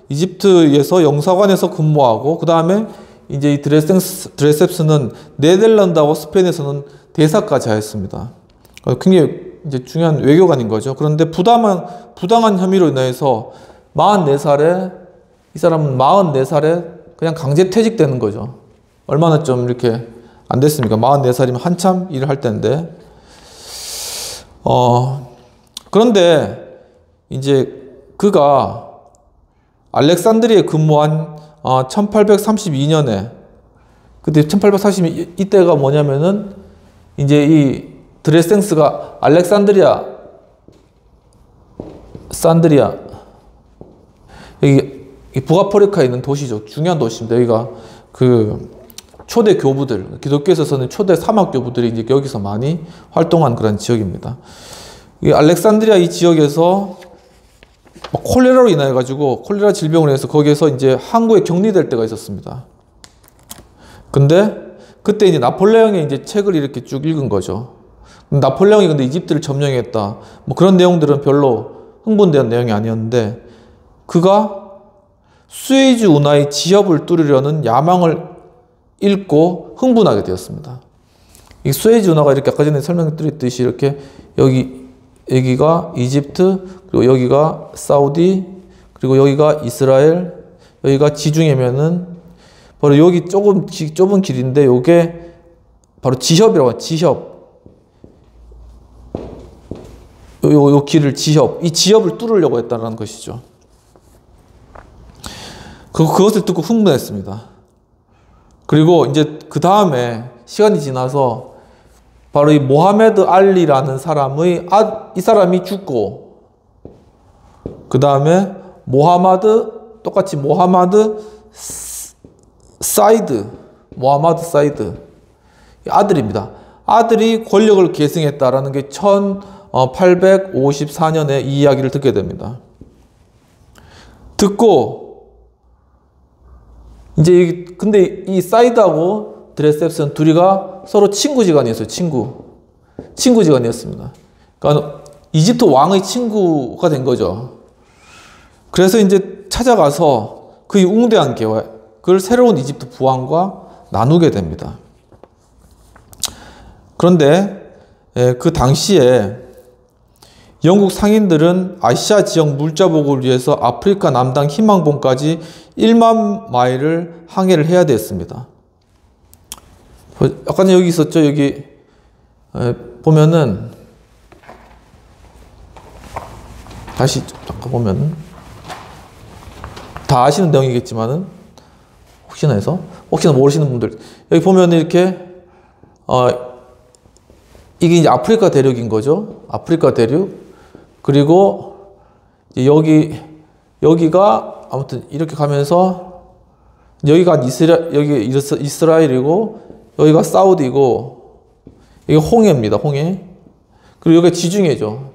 이집트에서 영사관에서 근무하고, 그 다음에 이제 이 드레셉스는 네덜란드하고 스페인에서는 대사까지 하였습니다. 굉장히 이제 중요한 외교관인 거죠. 그런데 부당한 혐의로 인해서 44살에, 이 사람은 44살에 그냥 강제 퇴직되는 거죠. 얼마나 좀 이렇게 안 됐습니까? 44살이면 한참 일을 할 때인데. 그런데 이제 그가 알렉산드리아에 근무한 1832년에, 그때 1832 이때가 뭐냐면은 이제 이 드레센스가 알렉산드리아 알렉산드리아. 여기 북아프리카에 있는 도시죠. 중요한 도시입니다. 여기가 그 초대 교부들, 기독교에서는 초대 사막 교부들이 이제 여기서 많이 활동한 그런 지역입니다. 이 알렉산드리아 이 지역에서 콜레라로 인해 가지고 콜레라 질병을 해서 거기에서 이제 항구에 격리될 때가 있었습니다. 근데 그때 이제 나폴레옹의 이제 책을 이렇게 쭉 읽은 거죠. 나폴레옹이 근데 이집트를 점령했다. 뭐 그런 내용들은 별로 흥분된 내용이 아니었는데 그가 수에즈 운하의 지협을 뚫으려는 야망을 읽고 흥분하게 되었습니다. 이 수에즈 운하가 이렇게 아까 전에 설명드렸듯이 이렇게 여기가 이집트, 그리고 여기가 사우디, 그리고 여기가 이스라엘, 여기가 지중해면은 바로 여기 조금 좁은 길인데 요게 바로 지협이라고 해요. 지협. 요 길을 지협. 이 지협을 뚫으려고 했다는 것이죠. 그것을 듣고 흥분했습니다. 그리고 이제 그 다음에 시간이 지나서 바로 이 모하메드 알리라는 사람의 이 사람이 죽고 그 다음에 똑같이 모하마드 사이드 아들입니다. 아들이 권력을 계승했다라는 게 1854년에 이 이야기를 듣게 됩니다. 듣고 이제 근데 이 사이드하고 드레셉스는 둘이가 서로 친구지간이었어요. 친구지간이었습니다. 그러니까 이집트 왕의 친구가 된 거죠. 그래서 이제 찾아가서 그의 웅대한 계획을 새로운 이집트 부왕과 나누게 됩니다. 그런데 그 당시에 영국 상인들은 아시아 지역 물자복을 위해서 아프리카 남단 희망봉까지 1만 마일을 항해를 해야 됐습니다. 아까 여기 있었죠? 여기 보면은 다시 잠깐 보면은 다 아시는 내용이겠지만은 혹시나 모르시는 분들 여기 보면 이렇게 이게 이제 아프리카 대륙인 거죠. 아프리카 대륙. 그리고 여기가 아무튼 이렇게 가면서 여기가 여기 이스라엘이고 여기가 사우디고 여기 홍해입니다. 홍해. 그리고 여기가 지중해죠.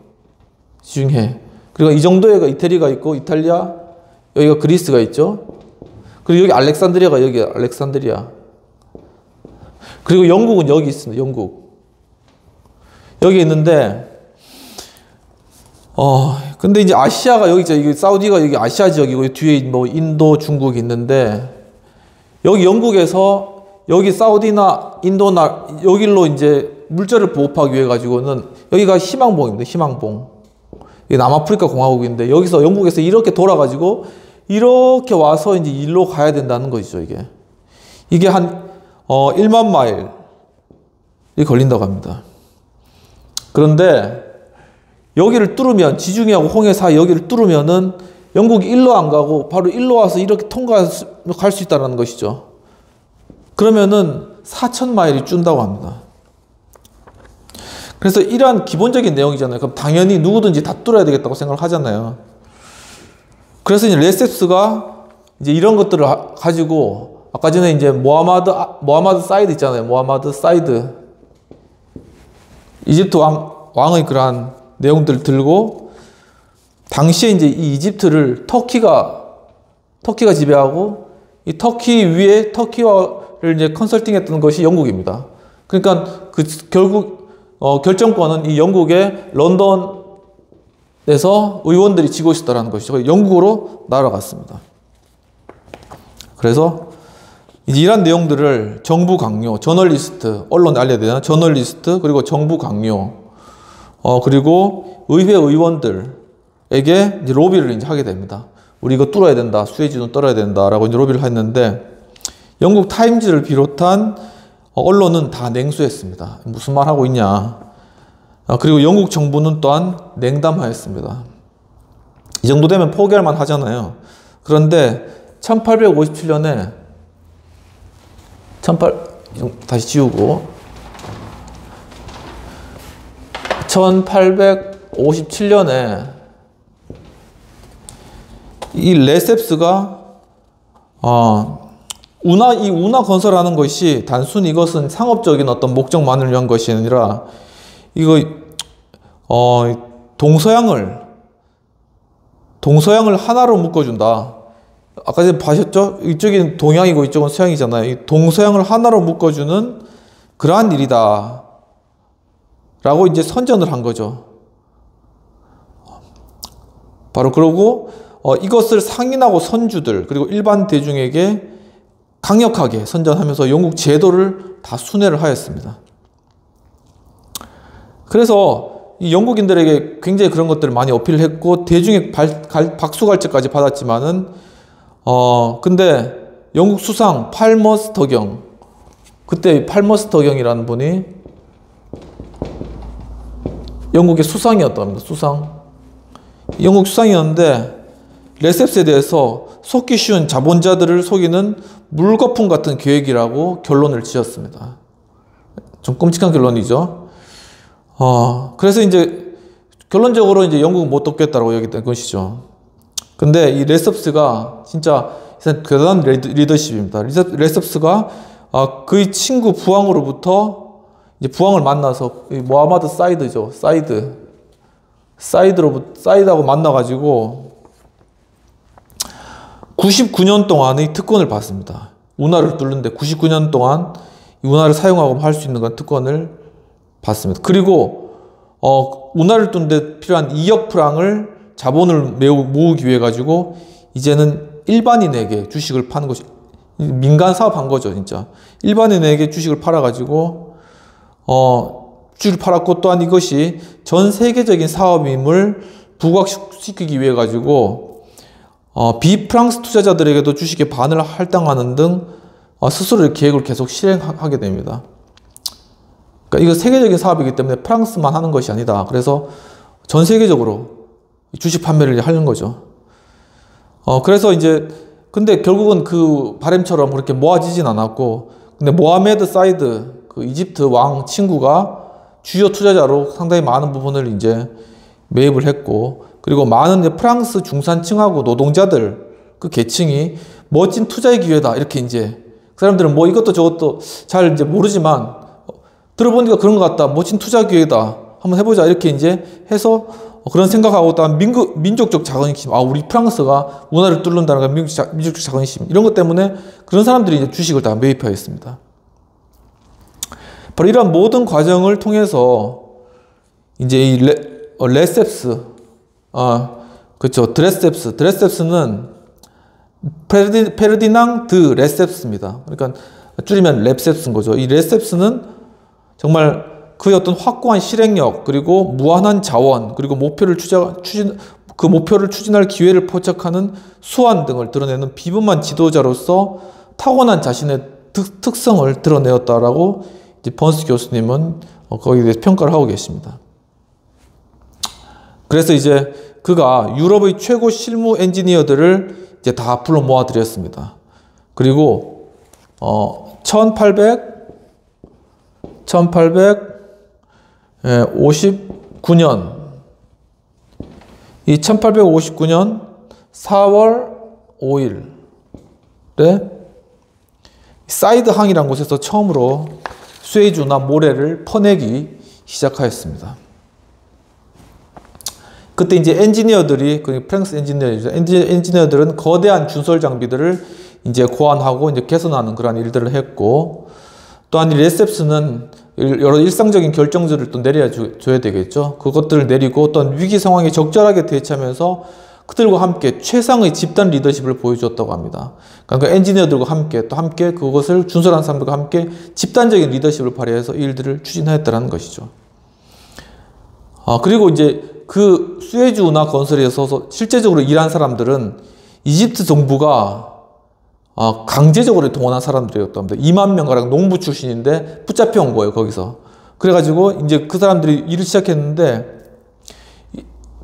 지중해. 그리고 이 정도에가 이태리가 있고 이탈리아 여기가 그리스가 있죠. 그리고 여기 알렉산드리아. 그리고 영국은 여기 있습니다. 영국. 여기 있는데 근데 이제 아시아가 여기 있죠. 이게 사우디가 여기 아시아 지역이고 뒤에 뭐 인도, 중국이 있는데 여기 영국에서 여기 사우디나 인도나 여기로 이제 물자를 보급하기 위해 가지고는 여기가 희망봉입니다. 희망봉. 이게 남아프리카 공화국인데 여기서 영국에서 이렇게 돌아가지고 이렇게 와서 이제 일로 가야 된다는 것이죠. 이게 한 1만 마일이 걸린다고 합니다. 그런데 여기를 뚫으면 지중해하고 홍해 사이 여기를 뚫으면은 영국이 일로 안 가고 바로 일로 와서 이렇게 통과할 수 있다는 것이죠. 그러면은 4,000마일이 준다고 합니다. 그래서 이러한 기본적인 내용이잖아요. 그럼 당연히 누구든지 다 뚫어야 되겠다고 생각을 하잖아요. 그래서 이제 레셉스가 이제 이런 것들을 가지고 아까 전에 이제 모하마드 사이드 있잖아요. 모하마드 사이드. 이집트 왕의 그러한 내용들을 들고 당시에 이제 이 이집트를 터키가 지배하고 이 터키 위에 터키와를 이제 컨설팅했던 것이 영국입니다. 그러니까 결국 결정권은 이 영국의 런던에서 의원들이 쥐고 있었다는 것이죠. 영국으로 날아갔습니다. 그래서 이런 내용들을 정부 강요, 저널리스트, 언론에 알려야 되나? 저널리스트, 그리고 정부 강요, 그리고 의회 의원들에게 이제 로비를 이제 하게 됩니다. 우리 이거 뚫어야 된다, 수에즈는 뚫어야 된다라고 이제 로비를 했는데 영국 타임즈를 비롯한 언론은 다 냉수했습니다. 무슨 말 하고 있냐? 그리고 영국 정부는 또한 냉담하였습니다. 이 정도 되면 포기할 만 하잖아요. 그런데 1857년에 다시 지우고 1857년에 이 레셉스가 이 운하 건설하는 것이 단순히 이것은 상업적인 어떤 목적만을 위한 것이 아니라 이거 동서양을 하나로 묶어준다. 아까 전에 보셨죠? 이쪽은 동양이고 이쪽은 서양이잖아요. 이 동서양을 하나로 묶어주는 그러한 일이다 라고 이제 선전을 한 거죠. 바로 그러고 이것을 상인하고 선주들 그리고 일반 대중에게 강력하게 선전하면서 영국 제도를 다 순회를 하였습니다. 그래서 이 영국인들에게 굉장히 그런 것들을 많이 어필을 했고 대중의 박수갈채까지 받았지만은 근데 영국 수상 팔머스 더경, 그때 팔머스 더경이라는 분이 영국의 수상이었다고 합니다. 영국 수상이었는데 레셉스에 대해서 속기 쉬운 자본자들을 속이는 물거품 같은 계획이라고 결론을 지었습니다. 좀 끔찍한 결론이죠. 그래서 이제 결론적으로 이제 영국은 못 돕겠다라고 여겼던 것이죠. 근데 이 레셉스가 진짜 대단한 리더십입니다. 레셉스가 그의 친구 부왕으로부터 이제 부왕을 만나서 모하마드 사이드죠. 사이드하고 만나가지고 99년 동안의 특권을 받습니다. 운하를 뚫는데 99년 동안 이 운하를 사용하고 할 수 있는 건 특권을 받습니다. 그리고 운하를 뚫는데 필요한 2억 프랑을 자본을 모으기 위해 가지고 이제는 일반인에게 주식을 파는 것이 민간 사업한 거죠. 진짜 일반인에게 주식을 팔아가지고 주식을 팔았고 또한 이것이 전 세계적인 사업임을 부각시키기 위해 가지고 비프랑스 투자자들에게도 주식의 반을 할당하는 등 스스로의 계획을 계속 실행하게 됩니다. 그러니까 이거 세계적인 사업이기 때문에 프랑스만 하는 것이 아니다. 그래서 전 세계적으로 주식 판매를 하는 거죠. 그래서 이제 근데 결국은 그 바램처럼 그렇게 모아지진 않았고, 근데 모하메드 사이드 그 이집트 왕 친구가 주요 투자자로 상당히 많은 부분을 이제 매입을 했고, 그리고 많은 이제 프랑스 중산층하고 노동자들 그 계층이 멋진 투자의 기회다 이렇게 이제 그 사람들은 뭐 이것도 저것도 잘 이제 모르지만 들어보니까 그런 것 같다, 멋진 투자 기회다, 한번 해보자 이렇게 이제 해서 그런 생각하고 또 민족적 자긍심, 우리 프랑스가 운하를 뚫는다는 건 민족적 자긍심 이런 것 때문에 그런 사람들이 이제 주식을 다 매입하였습니다. 바로 이런 모든 과정을 통해서 이제 이 레셉스, 그렇죠. 드레셉스는 페르디낭 드 레셉스입니다. 그러니까 줄이면 랩셉스인 거죠. 이 레셉스는 정말 그의 어떤 확고한 실행력, 그리고 무한한 자원, 그리고 그 목표를 추진할 기회를 포착하는 수완 등을 드러내는 비범한 지도자로서 타고난 자신의 특성을 드러내었다라고 이제 번스 교수님은 거기에 대해서 평가를 하고 계십니다. 그래서 이제 그가 유럽의 최고 실무 엔지니어들을 이제 다 불러 모아드렸습니다. 그리고 1859년 이 1859년 4월 5일에 사이드항이라는 곳에서 처음으로 수에즈나 모래를 퍼내기 시작하였습니다. 그때 이제 엔지니어들이, 프랑스 엔지니어들은 거대한 준설 장비들을 이제 고안하고 이제 개선하는 그런 일들을 했고, 또한 이 레셉스는 여러 일상적인 결정들을 또 내려줘야 되겠죠. 그것들을 내리고 어떤 위기 상황에 적절하게 대처하면서 그들과 함께 최상의 집단 리더십을 보여주었다고 합니다. 그러니까 엔지니어들과 함께 또 함께 그것을 준설한 사람들과 함께 집단적인 리더십을 발휘해서 이 일들을 추진하였다는 것이죠. 그리고 이제 그 수에즈 운하 건설에 있어서 실제적으로 일한 사람들은 이집트 정부가 강제적으로 동원한 사람들이었다고 합니다. 2만 명가량 농부 출신인데 붙잡혀 온 거예요, 거기서. 그래가지고 이제 그 사람들이 일을 시작했는데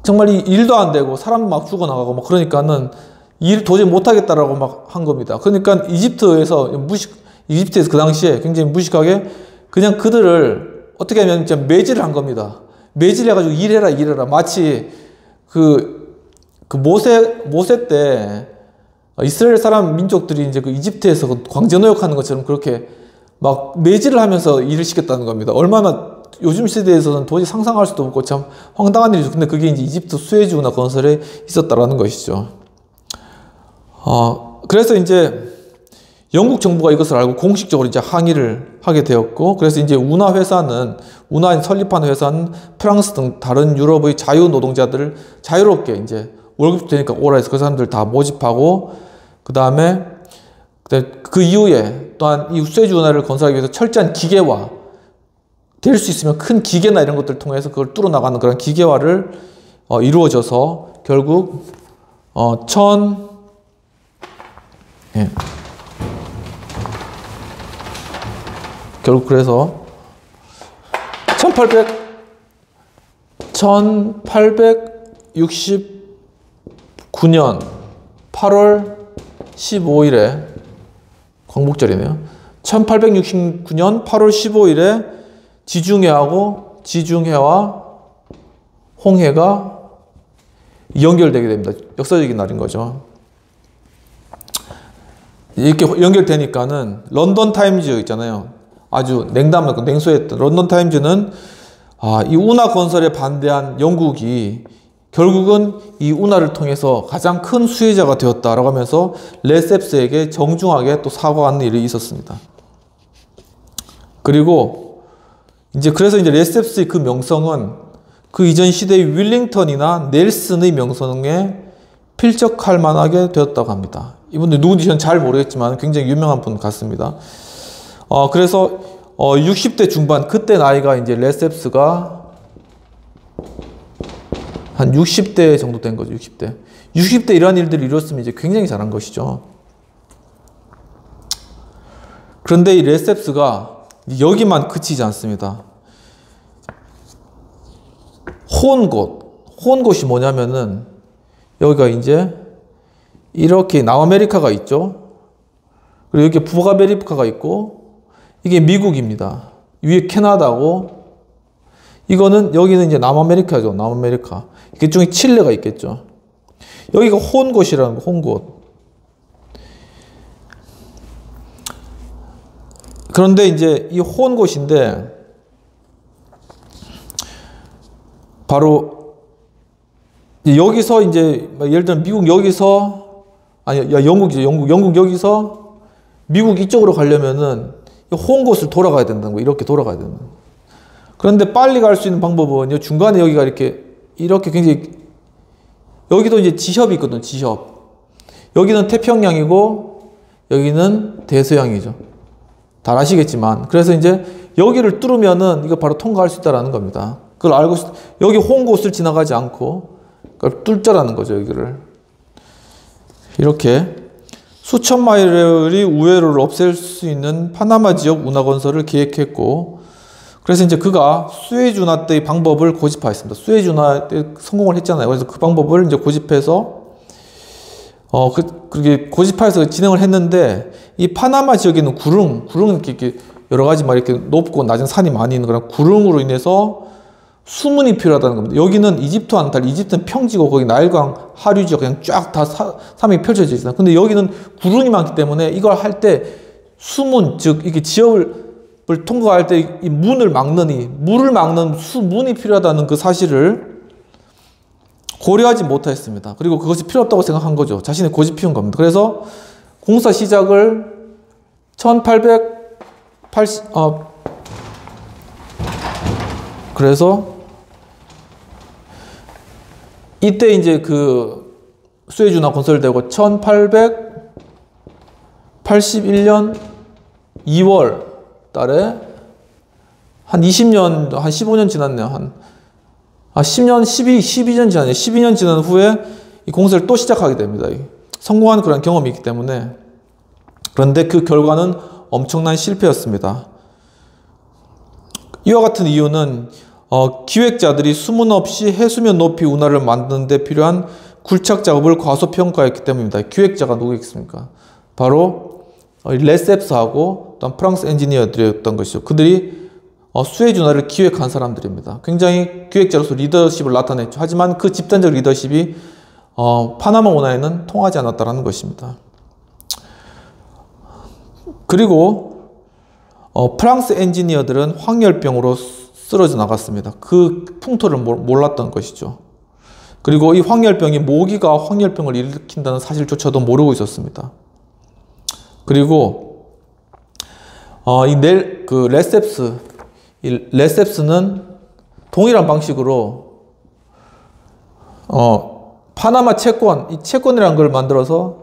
정말 이 일도 안 되고 사람 막 죽어나가고 막 그러니까는 일 도저히 못하겠다라고 막 한 겁니다. 그러니까 이집트에서 그 당시에 굉장히 무식하게 그냥 그들을 어떻게 하면 진짜 매질을 한 겁니다. 매질해가지고 일해라. 마치 그 그 모세 때 이스라엘 사람 민족들이 이제 그 이집트에서 그 광제 노역하는 것처럼 그렇게 막 매질을 하면서 일을 시켰다는 겁니다. 얼마나 요즘 시대에서는 도저히 상상할 수도 없고 참 황당한 일이죠. 근데 그게 이제 이집트 수에즈 운하 건설에 있었다라는 것이죠. 그래서 이제 영국 정부가 이것을 알고 공식적으로 이제 항의를 하게 되었고, 그래서 이제 운하 설립한 회사는 프랑스 등 다른 유럽의 자유 노동자들을 자유롭게 이제 월급 되니까 오라 해서 그 사람들 다 모집하고, 그 다음에 그 이후에 또한 이 수에즈 운하를 건설하기 위해서 철저한 기계화, 될 수 있으면 큰 기계나 이런 것들을 통해서 그걸 뚫어나가는 그런 기계화를 이루어져서 결국 결국 그래서 1869년 8월 15일에 광복절이네요. 1869년 8월 15일에 지중해와 홍해가 연결되게 됩니다. 역사적인 날인 거죠. 이렇게 연결되니까는 런던 타임즈 있잖아요. 아주 냉소했던 런던 타임즈는 이 운하 건설에 반대한 영국이 결국은 이 운하를 통해서 가장 큰 수혜자가 되었다라고 하면서 레셉스에게 정중하게 또 사과하는 일이 있었습니다. 그리고 그래서 이제 레셉스의 그 명성은 그 이전 시대의 윌링턴이나 넬슨의 명성에 필적할 만하게 되었다고 합니다. 이분들 누군지 저는 잘 모르겠지만 굉장히 유명한 분 같습니다. 그래서 60대 중반, 그때 나이가 이제 레셉스가 한 60대 정도 된 거죠. 60대 이러한 일들을 이뤘으면 이제 굉장히 잘한 것이죠. 그런데 이 레셉스가 여기만 그치지 않습니다. 혼곳이 뭐냐면은 여기가 이제 이렇게 남아메리카가 있죠. 그리고 여기 북아메리카가 있고 이게 미국입니다. 위에 캐나다고, 이거는 여기는 이제 남아메리카죠. 남아메리카. 이쪽에 칠레가 있겠죠. 여기가 혼곳이라는 거, 혼곳. 그런데 이제 이 혼곳인데 바로 여기서 이제 예를 들면 미국 여기서 영국이죠. 영국 여기서 미국 이쪽으로 가려면은 혼곳을 돌아가야 된다는 거예요. 이렇게 돌아가야 되는. 그런데 빨리 갈 수 있는 방법은 중간에 여기가 이렇게 굉장히, 여기도 이제 지협이 있거든요. 지협. 여기는 태평양이고 여기는 대서양이죠. 다 아시겠지만. 그래서 이제 여기를 뚫으면은 이거 바로 통과할 수 있다라는 겁니다. 그걸 알고 여기 혼곳을 지나가지 않고 그걸 뚫자라는 거죠. 여기를 이렇게 수천 마일의 우회로를 없앨 수 있는 파나마 지역 운하 건설을 계획했고, 그래서 이제 그가 수에즈 운하 때의 방법을 고집하였습니다. 수에즈 운하 때 성공을 했잖아요. 그래서 그 방법을 이제 고집해서 그렇게 고집해서 진행을 했는데, 이 파나마 지역에 있는 구릉은 이렇게 여러 가지 막 이렇게 높고 낮은 산이 많이 있는 그런 구릉으로 인해서 수문이 필요하다는 겁니다. 여기는 이집트와는 달리 이집트는 평지고 거기 나일강 하류지역 그냥 쫙 다 산맥이 펼쳐져 있잖아요. 근데 여기는 구릉이 많기 때문에 이걸 할 때 수문, 즉 이게 지역을 통과할 때 이 물을 막는 수문이 필요하다는 그 사실을 고려하지 못했습니다. 그리고 그것이 필요 없다고 생각한 거죠. 자신의 고집 피운 겁니다. 그래서 공사 시작을 1880 그래서 이때 이제 그 수에즈 운하 건설되고 1881년 2월 달에 한 20년, 한 15년 지났네요. 12년 지났네요. 12년 지난 후에 이 공사를 또 시작하게 됩니다. 성공한 그런 경험이 있기 때문에. 그런데 그 결과는 엄청난 실패였습니다. 이와 같은 이유는 기획자들이 수문 없이 해수면 높이 운하를 만드는 데 필요한 굴착 작업을 과소평가했기 때문입니다. 기획자가 누구겠습니까? 바로 레셉스하고 또한 프랑스 엔지니어들이었던 것이죠. 그들이 수에즈 운하를 기획한 사람들입니다. 굉장히 기획자로서 리더십을 나타냈죠. 하지만 그 집단적 리더십이 파나마 운하에는 통하지 않았다라는 것입니다. 그리고 프랑스 엔지니어들은 황열병으로 쓰러져 나갔습니다. 그 풍토를 몰랐던 것이죠. 그리고 이 황열병이 모기가 황열병을 일으킨다는 사실조차도 모르고 있었습니다. 그리고 레셉스는 동일한 방식으로 파나마 채권, 이 채권이라는 걸 만들어서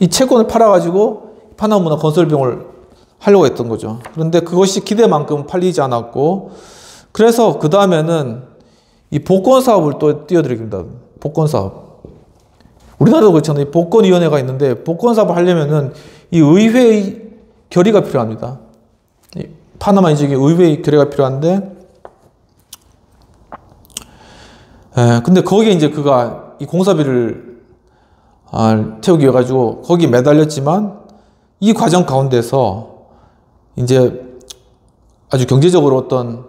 이 채권을 팔아가지고 파나마 문화 건설병을 하려고 했던 거죠. 그런데 그것이 기대만큼 팔리지 않았고, 그래서 그 다음에는 이 복권 사업을 또 띄워드립니다. 복권 사업. 우리나라도 그렇잖아요. 이 복권위원회가 있는데 복권 사업을 하려면은 이 의회의 결의가 필요합니다. 파나마 인적인 의회의 결의가 필요한데, 근데 거기에 이제 그가 이 공사비를 태우기 위해 가지고 거기 매달렸지만, 이 과정 가운데서 이제 아주 경제적으로 어떤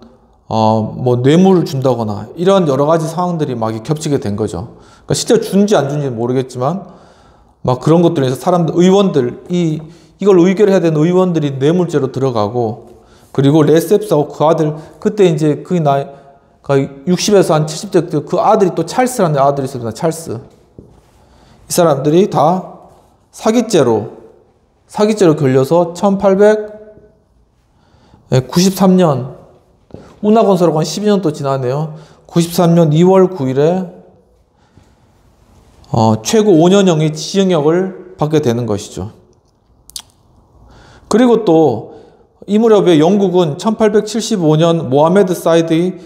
뭐 뇌물을 준다거나 이런 여러 가지 상황들이 막 겹치게 된 거죠. 그러니까 실제 준지 안 준지는 모르겠지만 막 그런 것들에서 사람들, 의원들, 이걸 의결해야 되는 의원들이 뇌물죄로 들어가고, 그리고 레셉스하고 그 아들, 그때 이제 그 나이가 60에서 한 70대 때 그 아들이 또 찰스라는 아들이 있습니다. 찰스. 이 사람들이 다 사기죄로 걸려서 1893년, 운하건설하고 한 12년 또 지나네요. 93년 2월 9일에 최고 5년형의 지형역을 받게 되는 것이죠. 그리고 또 이 무렵에 영국은 1875년 모하메드 사이드의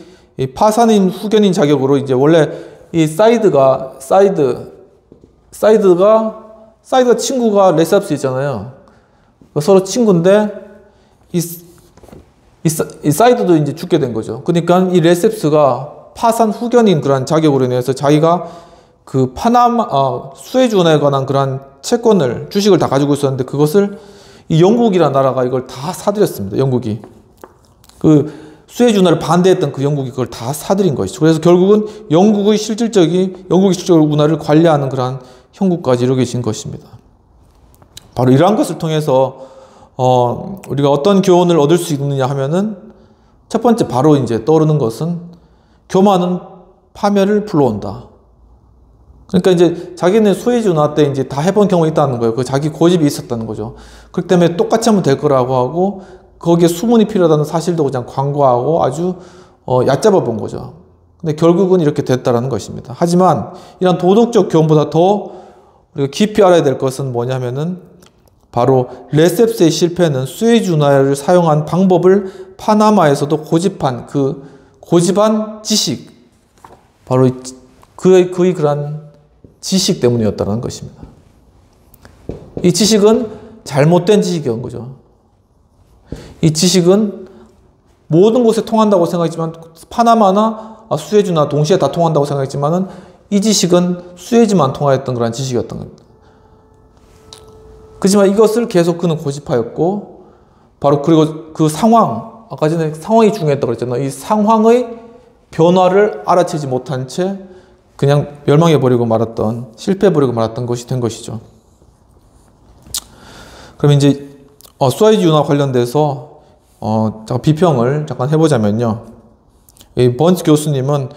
파산인 후견인 자격으로, 이제 원래 이 사이드가 친구가 레셉스 있잖아요. 서로 친구인데 이 사이드도 이제 죽게 된 거죠. 그러니까 이 레셉스가 파산 후견인 그런 자격으로 인해서 자기가 그 파나마 수에즈 운하에 관한 그런 채권을, 주식을 다 가지고 있었는데, 그것을 이 영국이라는 나라가 이걸 다 사들였습니다. 영국이 그 수에즈 운하를 반대했던 그 영국이 그걸 다 사들인 것이죠. 그래서 결국은 영국의 실질적인 운하를 관리하는 그러한 형국까지 이르게 진 것입니다. 바로 이러한 것을 통해서 우리가 어떤 교훈을 얻을 수 있느냐 하면은, 첫 번째 바로 이제 떠오르는 것은 교만은 파멸을 불러온다. 그러니까 이제 자기는 수에즈 운하 때 이제 다 해본 경험이 있다는 거예요. 그 자기 고집이 있었다는 거죠. 그렇기 때문에 똑같이 하면 될 거라고 하고, 거기에 수문이 필요하다는 사실도 그냥 광고하고 아주 얕잡아 본 거죠. 근데 결국은 이렇게 됐다라는 것입니다. 하지만 이런 도덕적 교훈보다 더 우리가 깊이 알아야 될 것은 뭐냐면은, 바로 레셉스의 실패는 수에즈 운하를 사용한 방법을 파나마에서도 고집한 지식, 바로 그의 그러한 지식 때문이었다는 것입니다. 이 지식은 잘못된 지식이었던 거죠. 이 지식은 모든 곳에 통한다고 생각했지만, 파나마나 수에즈나 동시에 다 통한다고 생각했지만은, 이 지식은 수에즈만 통하였던 그런 지식이었던 겁니다. 그렇지만 이것을 계속 그는 고집하였고, 바로 그리고 그 상황, 아까 전에 상황이 중요했다고 그랬잖아요. 이 상황의 변화를 알아채지 못한 채 그냥 멸망해버리고 말았던, 실패해버리고 말았던 것이 된 것이죠. 그럼 이제 수에즈 운하 관련돼서 비평을 잠깐 해보자면요. 이 번츠 교수님은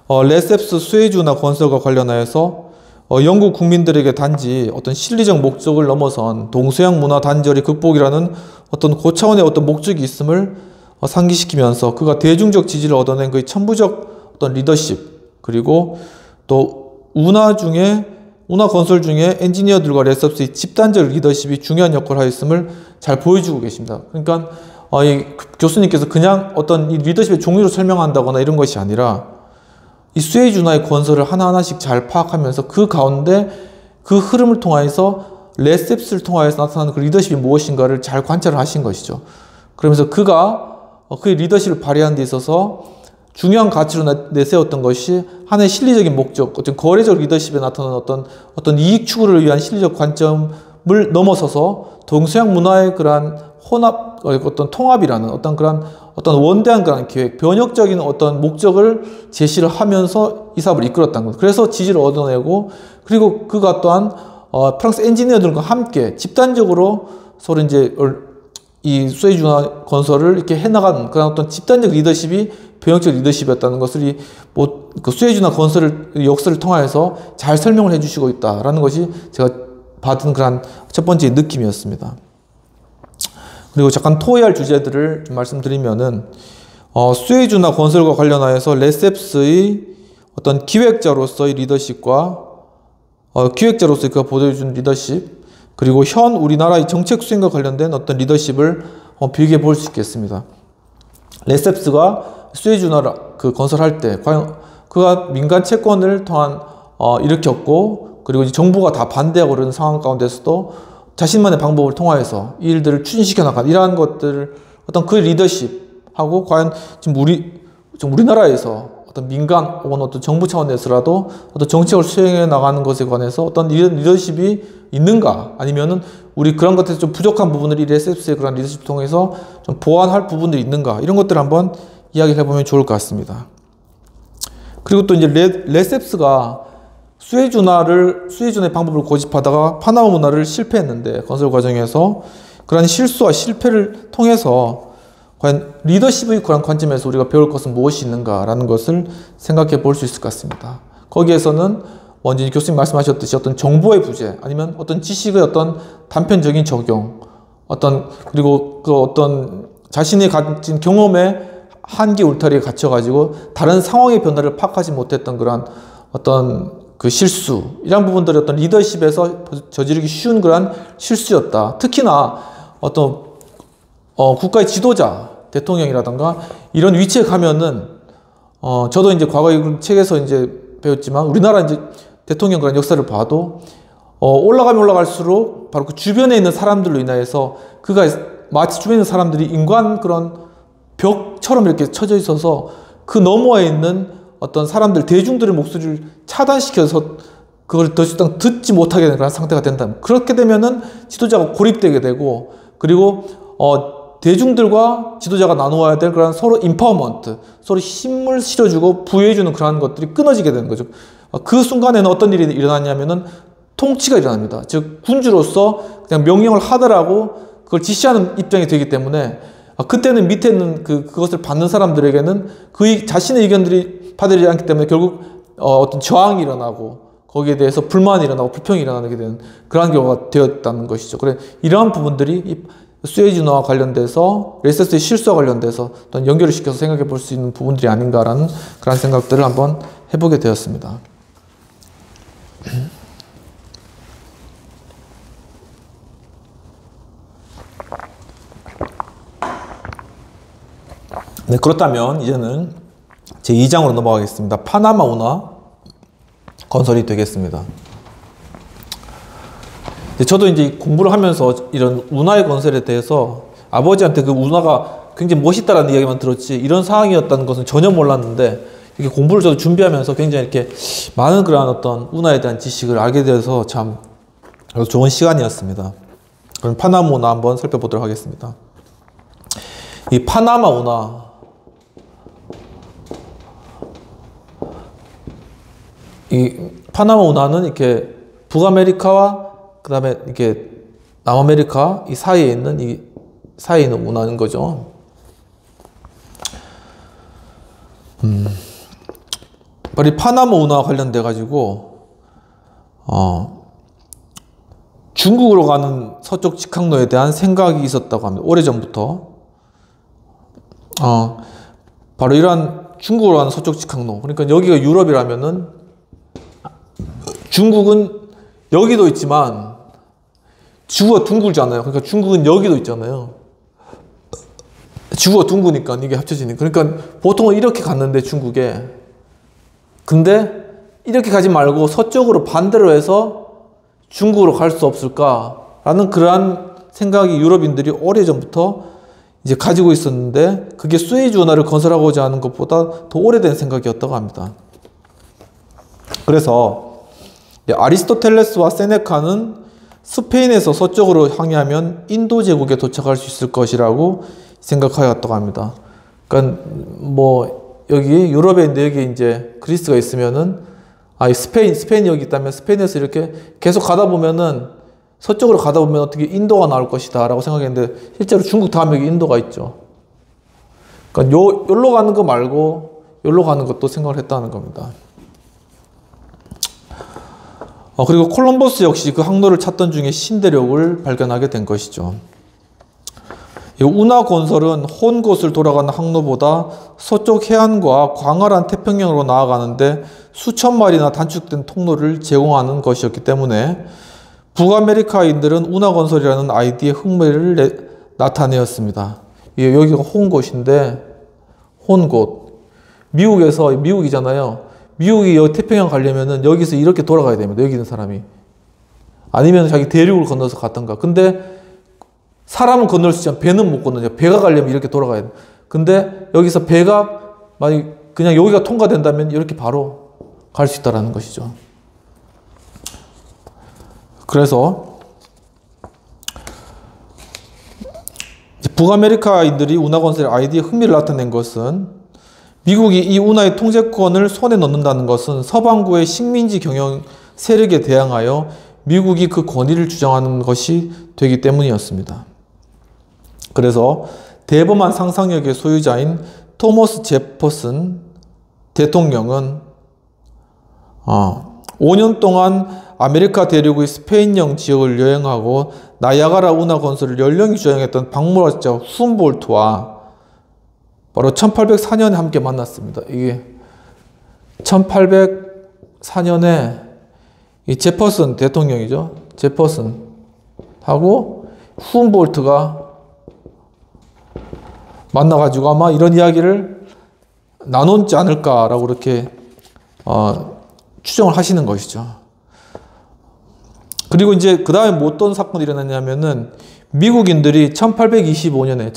레셉스 수에즈 운하 건설과 관련하여서 영국 국민들에게 단지 어떤 실리적 목적을 넘어선 동서양 문화 단절의 극복이라는 어떤 고차원의 어떤 목적이 있음을 상기시키면서, 그가 대중적 지지를 얻어낸 그의 천부적 어떤 리더십, 그리고 또 운하 건설 중에 엔지니어들과 레셉스의 집단적 리더십이 중요한 역할을 하였음을 잘 보여주고 계십니다. 그러니까 이 교수님께서 그냥 어떤 이 리더십의 종류를 설명한다거나 이런 것이 아니라, 이 수에즈 운하의 건설을 하나하나씩 잘 파악하면서 그 가운데 그 흐름을 통하여서 레셉스를 통하여서 나타나는 그 리더십이 무엇인가를 잘 관찰을 하신 것이죠. 그러면서 그가 그의 리더십을 발휘하는 데 있어서 중요한 가치로 내세웠던 것이 하나의 실리적인 목적, 어떤 거래적 리더십에 나타나는 어떤 이익 추구를 위한 실리적 관점을 넘어서서 동서양 문화의 그러한 혼합, 어떤 통합이라는 어떤 그런 어떤 원대한 그런 계획, 변혁적인 어떤 목적을 제시를 하면서 이 사업을 이끌었다는 거죠. 그래서 지지를 얻어내고, 그리고 그가 또한 프랑스 엔지니어들과 함께 집단적으로 서로 이제 이 수에즈 운하 건설을 이렇게 해나가는 그런 어떤 집단적 리더십이 변혁적 리더십이었다는 것을 그 수에즈 운하 건설을 역사를 통해서 잘 설명을 해주시고 있다라는 것이 제가 받은 그런 첫 번째 느낌이었습니다. 그리고 잠깐 토의할 주제들을 좀 말씀드리면은 수에즈 운하 건설과 관련하여서 레셉스의 어떤 기획자로서의 리더십과 기획자로서의 그가 보여준 리더십, 그리고 현 우리나라의 정책 수행과 관련된 어떤 리더십을 비교해 볼 수 있겠습니다. 레셉스가 수에즈 운하를 그 건설할 때 과연 그가 민간 채권을 또한 일으켰고, 그리고 이제 정부가 다 반대하고 그러는 상황 가운데서도 자신만의 방법을 통하여서 이 일들을 추진시켜 나간 이러한 것들을 어떤 그 리더십하고 과연 지금 우리나라에서 어떤 민간 혹은 어떤 정부 차원에서라도 어떤 정책을 수행해 나가는 것에 관해서 어떤 리더십이 있는가, 아니면은 우리 그런 것에서 좀 부족한 부분을 이 레셉스의 그런 리더십을 통해서 좀 보완할 부분들이 있는가, 이런 것들을 한번 이야기를 해보면 좋을 것 같습니다. 그리고 또 이제 레셉스가 수에즈 운하의 방법을 고집하다가 파나마 운하를 실패했는데, 건설 과정에서 그런 실수와 실패를 통해서 과연 리더십의 그런 관점에서 우리가 배울 것은 무엇이 있는가라는 것을 생각해 볼 수 있을 것 같습니다. 거기에서는 먼저 교수님 말씀하셨듯이 어떤 정보의 부재, 아니면 어떤 지식의 어떤 단편적인 적용, 그리고 그 어떤 자신이 가진 경험의 한계 울타리에 갇혀가지고 다른 상황의 변화를 파악하지 못했던 그런 어떤 그 실수, 이런 부분들이 어떤 리더십에서 저지르기 쉬운 그런 실수였다. 특히나 어떤 국가의 지도자, 대통령이라던가 이런 위치에 가면은 저도 이제 과거에 책에서 이제 배웠지만 우리나라 이제 대통령 그런 역사를 봐도 올라가면 올라갈수록 바로 그 주변에 있는 사람들로 인하여서 그가 마치 주변에 있는 사람들이 인간 그런 벽처럼 이렇게 쳐져 있어서 그 너머에 있는 어떤 사람들, 대중들의 목소리를 차단시켜서 그걸 더 이상 듣지 못하게 되는 그런 상태가 된다. 그렇게 되면은 지도자가 고립되게 되고, 그리고 대중들과 지도자가 나누어야 될 그런 서로 임파워먼트, 서로 힘을 실어주고 부여해주는 그런 것들이 끊어지게 되는 거죠. 그 순간에는 어떤 일이 일어났냐면은 통치가 일어납니다. 즉 군주로서 그냥 명령을 하더라고 그걸 지시하는 입장이 되기 때문에 그때는 밑에 있는 그것을 받는 사람들에게는 자신의 의견들이 받아들이지 않기 때문에 결국 어떤 저항이 일어나고 거기에 대해서 불만이 일어나고 불평이 일어나게 되는 그러한 경우가 되었다는 것이죠. 그래 이러한 부분들이 이 수에즈 운하와 관련돼서 레셉스의 실수와 관련돼서 어떤 연결을 시켜서 생각해 볼 수 있는 부분들이 아닌가라는 그런 생각들을 한번 해보게 되었습니다. 네, 그렇다면 이제는 제 2장으로 넘어가겠습니다. 파나마 운하 건설이 되겠습니다. 저도 이제 공부를 하면서 이런 운하의 건설에 대해서 아버지한테 그 운하가 굉장히 멋있다라는 이야기만 들었지 이런 상황이었다는 것은 전혀 몰랐는데, 이렇게 공부를 저도 준비하면서 굉장히 이렇게 많은 그러한 어떤 운하에 대한 지식을 알게 되어서 참 좋은 시간이었습니다. 그럼 파나마 운하 한번 살펴보도록 하겠습니다. 이 파나마 운하, 이 파나마 운하는 이렇게 북아메리카와 그 다음에 이렇게 남아메리카 이 사이에 있는 운하인 거죠. 바로 이 파나마 운하와 관련돼 가지고 중국으로 가는 서쪽 직항로에 대한 생각이 있었다고 합니다. 오래전부터. 바로 이러한 중국으로 가는 서쪽 직항로, 그러니까 여기가 유럽이라면은 중국은 여기도 있지만 지구가 둥글잖아요. 그러니까 중국은 여기도 있잖아요. 지구가 둥그니까 이게 합쳐지니까. 그러니까 보통은 이렇게 갔는데 중국에, 근데 이렇게 가지 말고 서쪽으로 반대로 해서 중국으로 갈 수 없을까라는 그러한 생각이 유럽인들이 오래전부터 이제 가지고 있었는데, 그게 수에즈 운하를 건설하고자 하는 것보다 더 오래된 생각이었다고 합니다. 그래서 아리스토텔레스와 세네카는 스페인에서 서쪽으로 항해하면 인도 제국에 도착할 수 있을 것이라고 생각하였다고 합니다. 그러니까 뭐 여기 유럽에 있는데 여기 이제 그리스가 있으면은 스페인이 여기 있다면 스페인에서 이렇게 계속 가다 보면은 서쪽으로 가다 보면 어떻게 인도가 나올 것이다 라고 생각했는데 실제로 중국 다음에 여기 인도가 있죠. 그러니까 여기로 가는 거 말고 여기로 가는 것도 생각을 했다는 겁니다. 그리고 콜럼버스 역시 그 항로를 찾던 중에 신대륙을 발견하게 된 것이죠. 이 운하 건설은 혼곳을 돌아가는 항로보다 서쪽 해안과 광활한 태평양으로 나아가는데 수천 마리나 단축된 통로를 제공하는 것이었기 때문에 북아메리카인들은 운하 건설이라는 아이디에 흥미를 나타내었습니다. 여기가 혼곳인데, 혼곳. 미국이잖아요. 미국이 여기 태평양 가려면은 여기서 이렇게 돌아가야 됩니다. 여기 있는 사람이. 아니면 자기 대륙을 건너서 갔던가. 근데 사람은 건널 수 있지만 배는 못 건너죠. 배가 가려면 이렇게 돌아가야 돼요. 근데 여기서 배가 만약 그냥 여기가 통과된다면 이렇게 바로 갈 수 있다는 것이죠. 그래서 북아메리카인들이 운하 건설의 아이디에 흥미를 나타낸 것은 미국이 이 운하의 통제권을 손에 넣는다는 것은 서방구의 식민지 경영 세력에 대항하여 미국이 그 권위를 주장하는 것이 되기 때문이었습니다. 그래서 대범한 상상력의 소유자인 토머스 제퍼슨 대통령은 5년 동안 아메리카 대륙의 스페인령 지역을 여행하고 나야가라 운하 건설을 연령히 주장했던 박물학자 훔볼트와 바로 1804년에 함께 만났습니다. 이게 1804년에 이 제퍼슨 대통령이죠. 제퍼슨하고 훔볼트가 만나가지고 아마 이런 이야기를 나눴지 않을까라고 이렇게 추정을 하시는 것이죠. 그리고 이제 그 다음에 뭐 어떤 사건이 일어났냐면은 미국인들이 1825년에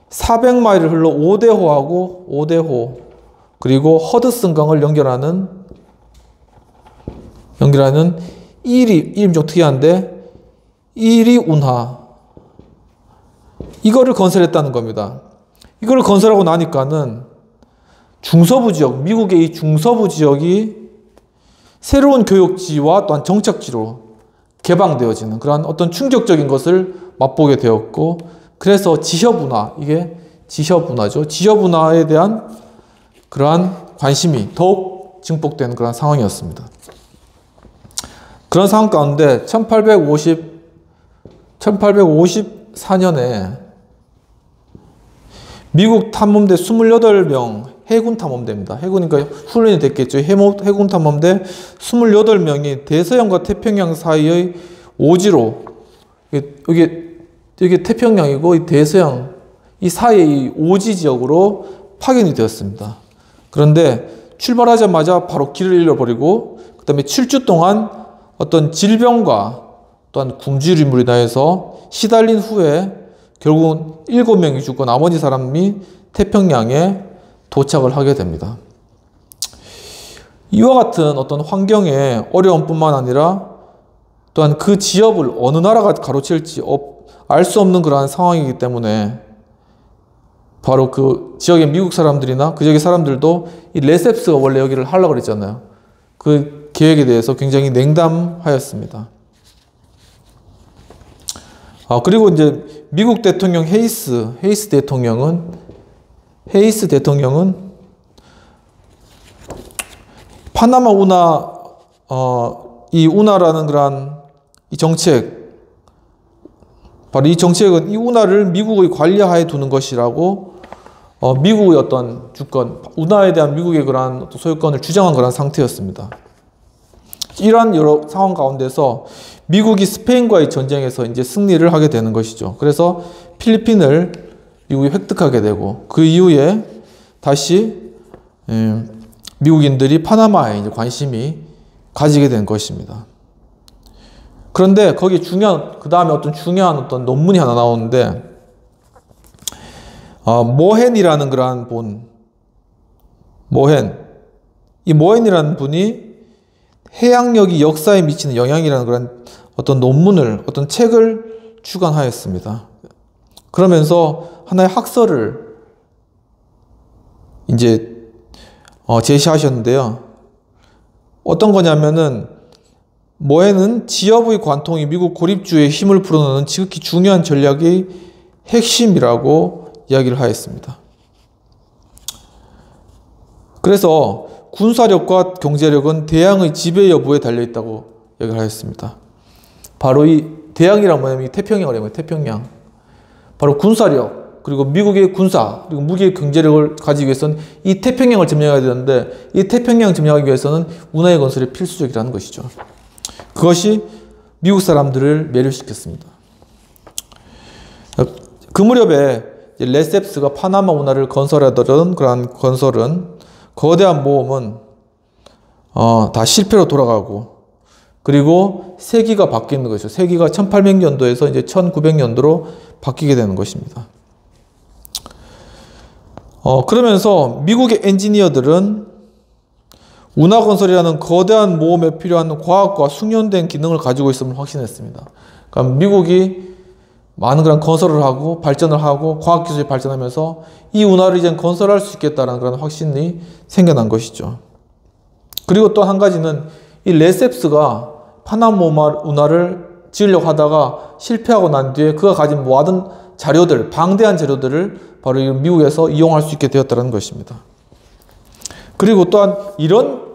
400마일을 흘러 오대호하고 그리고 허드슨강을 연결하는 이름이 좀 특이한데 이리 운하 이거를 건설했다는 겁니다. 이거를 건설하고 나니까는 중서부 지역, 미국의 이 중서부 지역이 새로운 교역지와 또한 정착지로 개방되어지는 그러한 어떤 충격적인 것을 맛보게 되었고, 그래서 지협운하, 이게 지협운하죠. 지협운하에 대한 그러한 관심이 더욱 증폭되는 그런 상황이었습니다. 그런 상황 가운데 1854년에 미국 탐험대 28명 해군 탐험대입니다. 해군이니까 훈련이 됐겠죠. 해군 탐험대 28명이 대서양과 태평양 사이의 오지로, 이게 태평양이고 이 대서양 이 사이의 오지 지역으로 파견이 되었습니다. 그런데 출발하자마자 바로 길을 잃어버리고 그 다음에 7주 동안 어떤 질병과 또한 굶주림으로 인하여서 시달린 후에 결국은 7명이 죽고 나머지 사람이 태평양에 도착을 하게 됩니다. 이와 같은 어떤 환경의 어려움뿐만 아니라 또한 그 지역을 어느 나라가 가로채일지 알 수 없는 그러한 상황이기 때문에 바로 그 지역의 미국 사람들이나 그 지역의 사람들도 이 레셉스가 원래 여기를 하려고 그랬잖아요. 그 계획에 대해서 굉장히 냉담하였습니다. 그리고 이제 미국 대통령 헤이스 대통령은 파나마 운하, 이 운하라는 그러한 이 정책, 바로 이 정책은 이 운하를 미국의 관리하에 두는 것이라고 미국의 어떤 주권, 운하에 대한 미국의 그러한 소유권을 주장한 그런 상태였습니다. 이러한 여러 상황 가운데서 미국이 스페인과의 전쟁에서 이제 승리를 하게 되는 것이죠. 그래서 필리핀을 미국이 획득하게 되고 그 이후에 다시 미국인들이 파나마에 이제 관심이 가지게 된 것입니다. 그런데 거기 그 다음에 어떤 중요한 어떤 논문이 하나 나오는데, 모헨이라는 그러한 이 모헨이라는 분이 해양력이 역사에 미치는 영향이라는 그런 어떤 논문을, 어떤 책을 출간하였습니다. 그러면서 하나의 학설을 이제 제시하셨는데요. 어떤 거냐면은 모해는 지역의 관통이 미국 고립주의에 힘을 불어넣는 지극히 중요한 전략의 핵심이라고 이야기를 하였습니다. 그래서 군사력과 경제력은 대양의 지배 여부에 달려있다고 이야기를 하였습니다. 바로 이 대양이란 뭐냐면 이 태평양이라는 거예요. 태평양. 바로 군사력, 그리고 미국의 군사, 그리고 무기의 경제력을 가지기 위해서는 이 태평양을 점령해야 되는데 이 태평양 점령하기 위해서는 운하의 건설이 필수적이라는 것이죠. 그것이 미국 사람들을 매료시켰습니다. 그 무렵에 레셉스가 파나마 운하를 건설하던 그러한 건설은 거대한 모험은 다 실패로 돌아가고 그리고 세기가 바뀌는 것이죠. 세기가 1800년도에서 이제 1900년도로 바뀌게 되는 것입니다. 그러면서 미국의 엔지니어들은 운하건설이라는 거대한 모험에 필요한 과학과 숙련된 기능을 가지고 있음을 확신했습니다. 그러니까 미국이 많은 그런 건설을 하고 발전을 하고 과학기술이 발전하면서 이 운하를 이제 건설할 수 있겠다는 그런 확신이 생겨난 것이죠. 그리고 또 한 가지는 이 레셉스가 파나마 운하를 지으려고 하다가 실패하고 난 뒤에 그가 가진 모든 자료들, 방대한 자료들을 바로 미국에서 이용할 수 있게 되었다는 것입니다. 그리고 또한 이런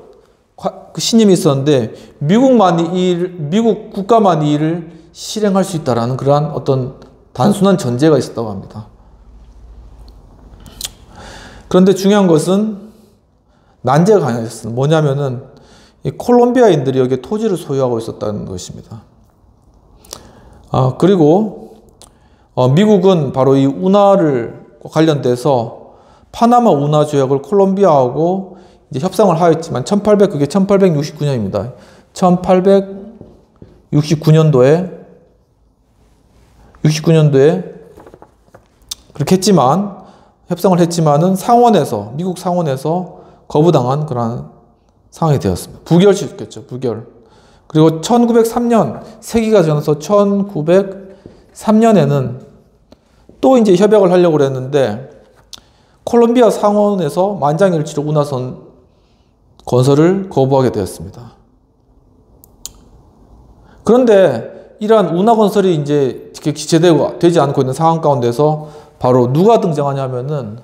신임이 있었는데 미국 국가만이 이 일을 실행할 수 있다라는 그러한 어떤 단순한 전제가 있었다고 합니다. 그런데 중요한 것은 난제가 강했습니다. 뭐냐면은 이 콜롬비아인들이 여기에 토지를 소유하고 있었다는 것입니다. 그리고 미국은 바로 이 운하를 관련돼서 파나마 운하 조약을 콜롬비아하고 이제 협상을 하였지만 그게 1869년입니다. 1869년도에 그렇게 했지만 협상을 했지만은 미국 상원에서 거부당한 그런 상황이 되었습니다. 부결시켰죠. 부결. 그리고 1903년 세기가 지나서 1903년에는 또 이제 협약을 하려고 그랬는데 콜롬비아 상원에서 만장일치로 운하선 건설을 거부하게 되었습니다. 그런데 이러한 운하 건설이 이제 기체되고 되지 않고 있는 상황 가운데서 바로 누가 등장하냐면은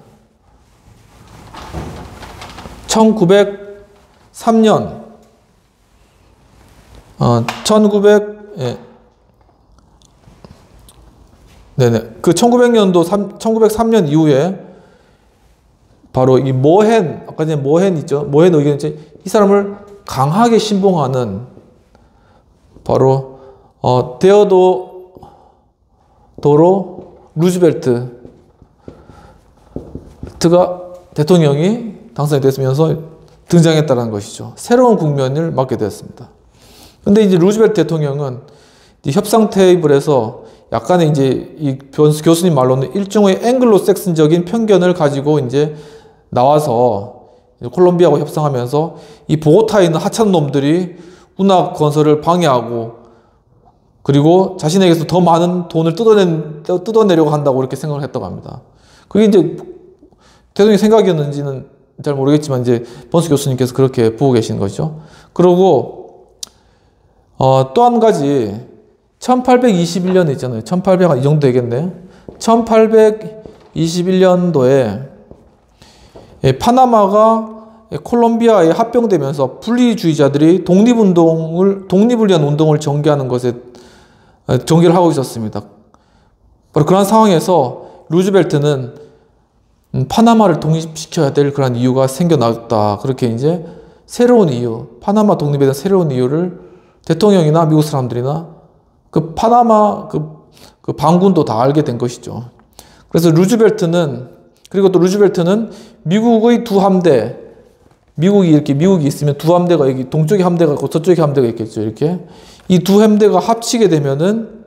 1903년 그 1903년 이후에 바로 이 아까 전에 모헨 있죠. 모헨 의견, 이 사람을 강하게 신봉하는 바로 데어도로 루즈벨트가 대통령이 당선이 됐으면서 등장했다는 것이죠. 새로운 국면을 맞게 되었습니다. 근데 이제 루즈벨트 대통령은 이 협상 테이블에서 약간의 이제 이 교수님 말로는 일종의 앵글로색슨적인 편견을 가지고 이제 나와서 콜롬비아하고 협상하면서 이 보고타에 있는 하찮은 놈들이 운하 건설을 방해하고 그리고 자신에게서 더 많은 돈을 뜯어내려고 한다고 이렇게 생각을 했다고 합니다. 그게 이제 대통령의 생각이었는지는 잘 모르겠지만 이제 번스 교수님께서 그렇게 보고 계시는 것이죠. 그리고 또 한 가지 1821년에 있잖아요. 1800, 이 정도 되겠네요. 1821년도에 파나마가 콜롬비아에 합병되면서 분리주의자들이 독립을 위한 운동을 전개를 하고 있었습니다. 바로 그런 상황에서 루즈벨트는 파나마를 독립시켜야 될 그런 이유가 생겨났다. 그렇게 이제 새로운 이유, 파나마 독립에 대한 새로운 이유를 대통령이나 미국 사람들이나 그 파나마 그 반군도 다 알게 된 것이죠. 그래서 루즈벨트는 미국의 두 함대, 미국이 있으면 두 함대가 여기 동쪽에 함대가 있고 저쪽에 함대가 있겠죠. 이렇게 이 두 함대가 합치게 되면은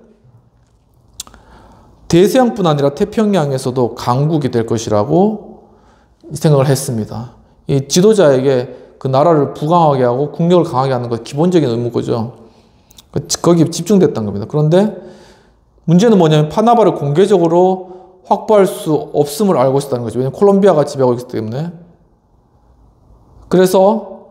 대서양뿐 아니라 태평양에서도 강국이 될 것이라고 생각을 했습니다. 이 지도자에게 그 나라를 부강하게 하고 국력을 강하게 하는 것 기본적인 의무거죠. 거기에 집중됐던 겁니다. 그런데 문제는 뭐냐면 파나마를 공개적으로 확보할 수 없음을 알고 있었다는 거죠. 왜냐하면 콜롬비아가 지배하고 있기 때문에. 그래서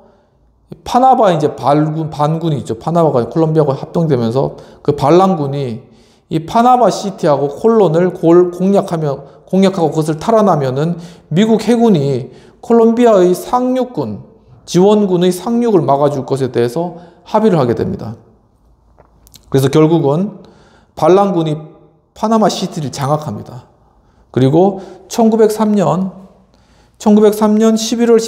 파나마 이제 반군이 있죠. 파나마가 콜롬비아가 합병되면서 그 반란군이 이 파나마 시티하고 콜론을 공략하고 그것을 탈환하면은 미국 해군이 콜롬비아의 상륙군, 지원군의 상륙을 막아줄 것에 대해서 합의를 하게 됩니다. 그래서 결국은 반란군이 파나마 시티를 장악합니다. 그리고 1903년 11월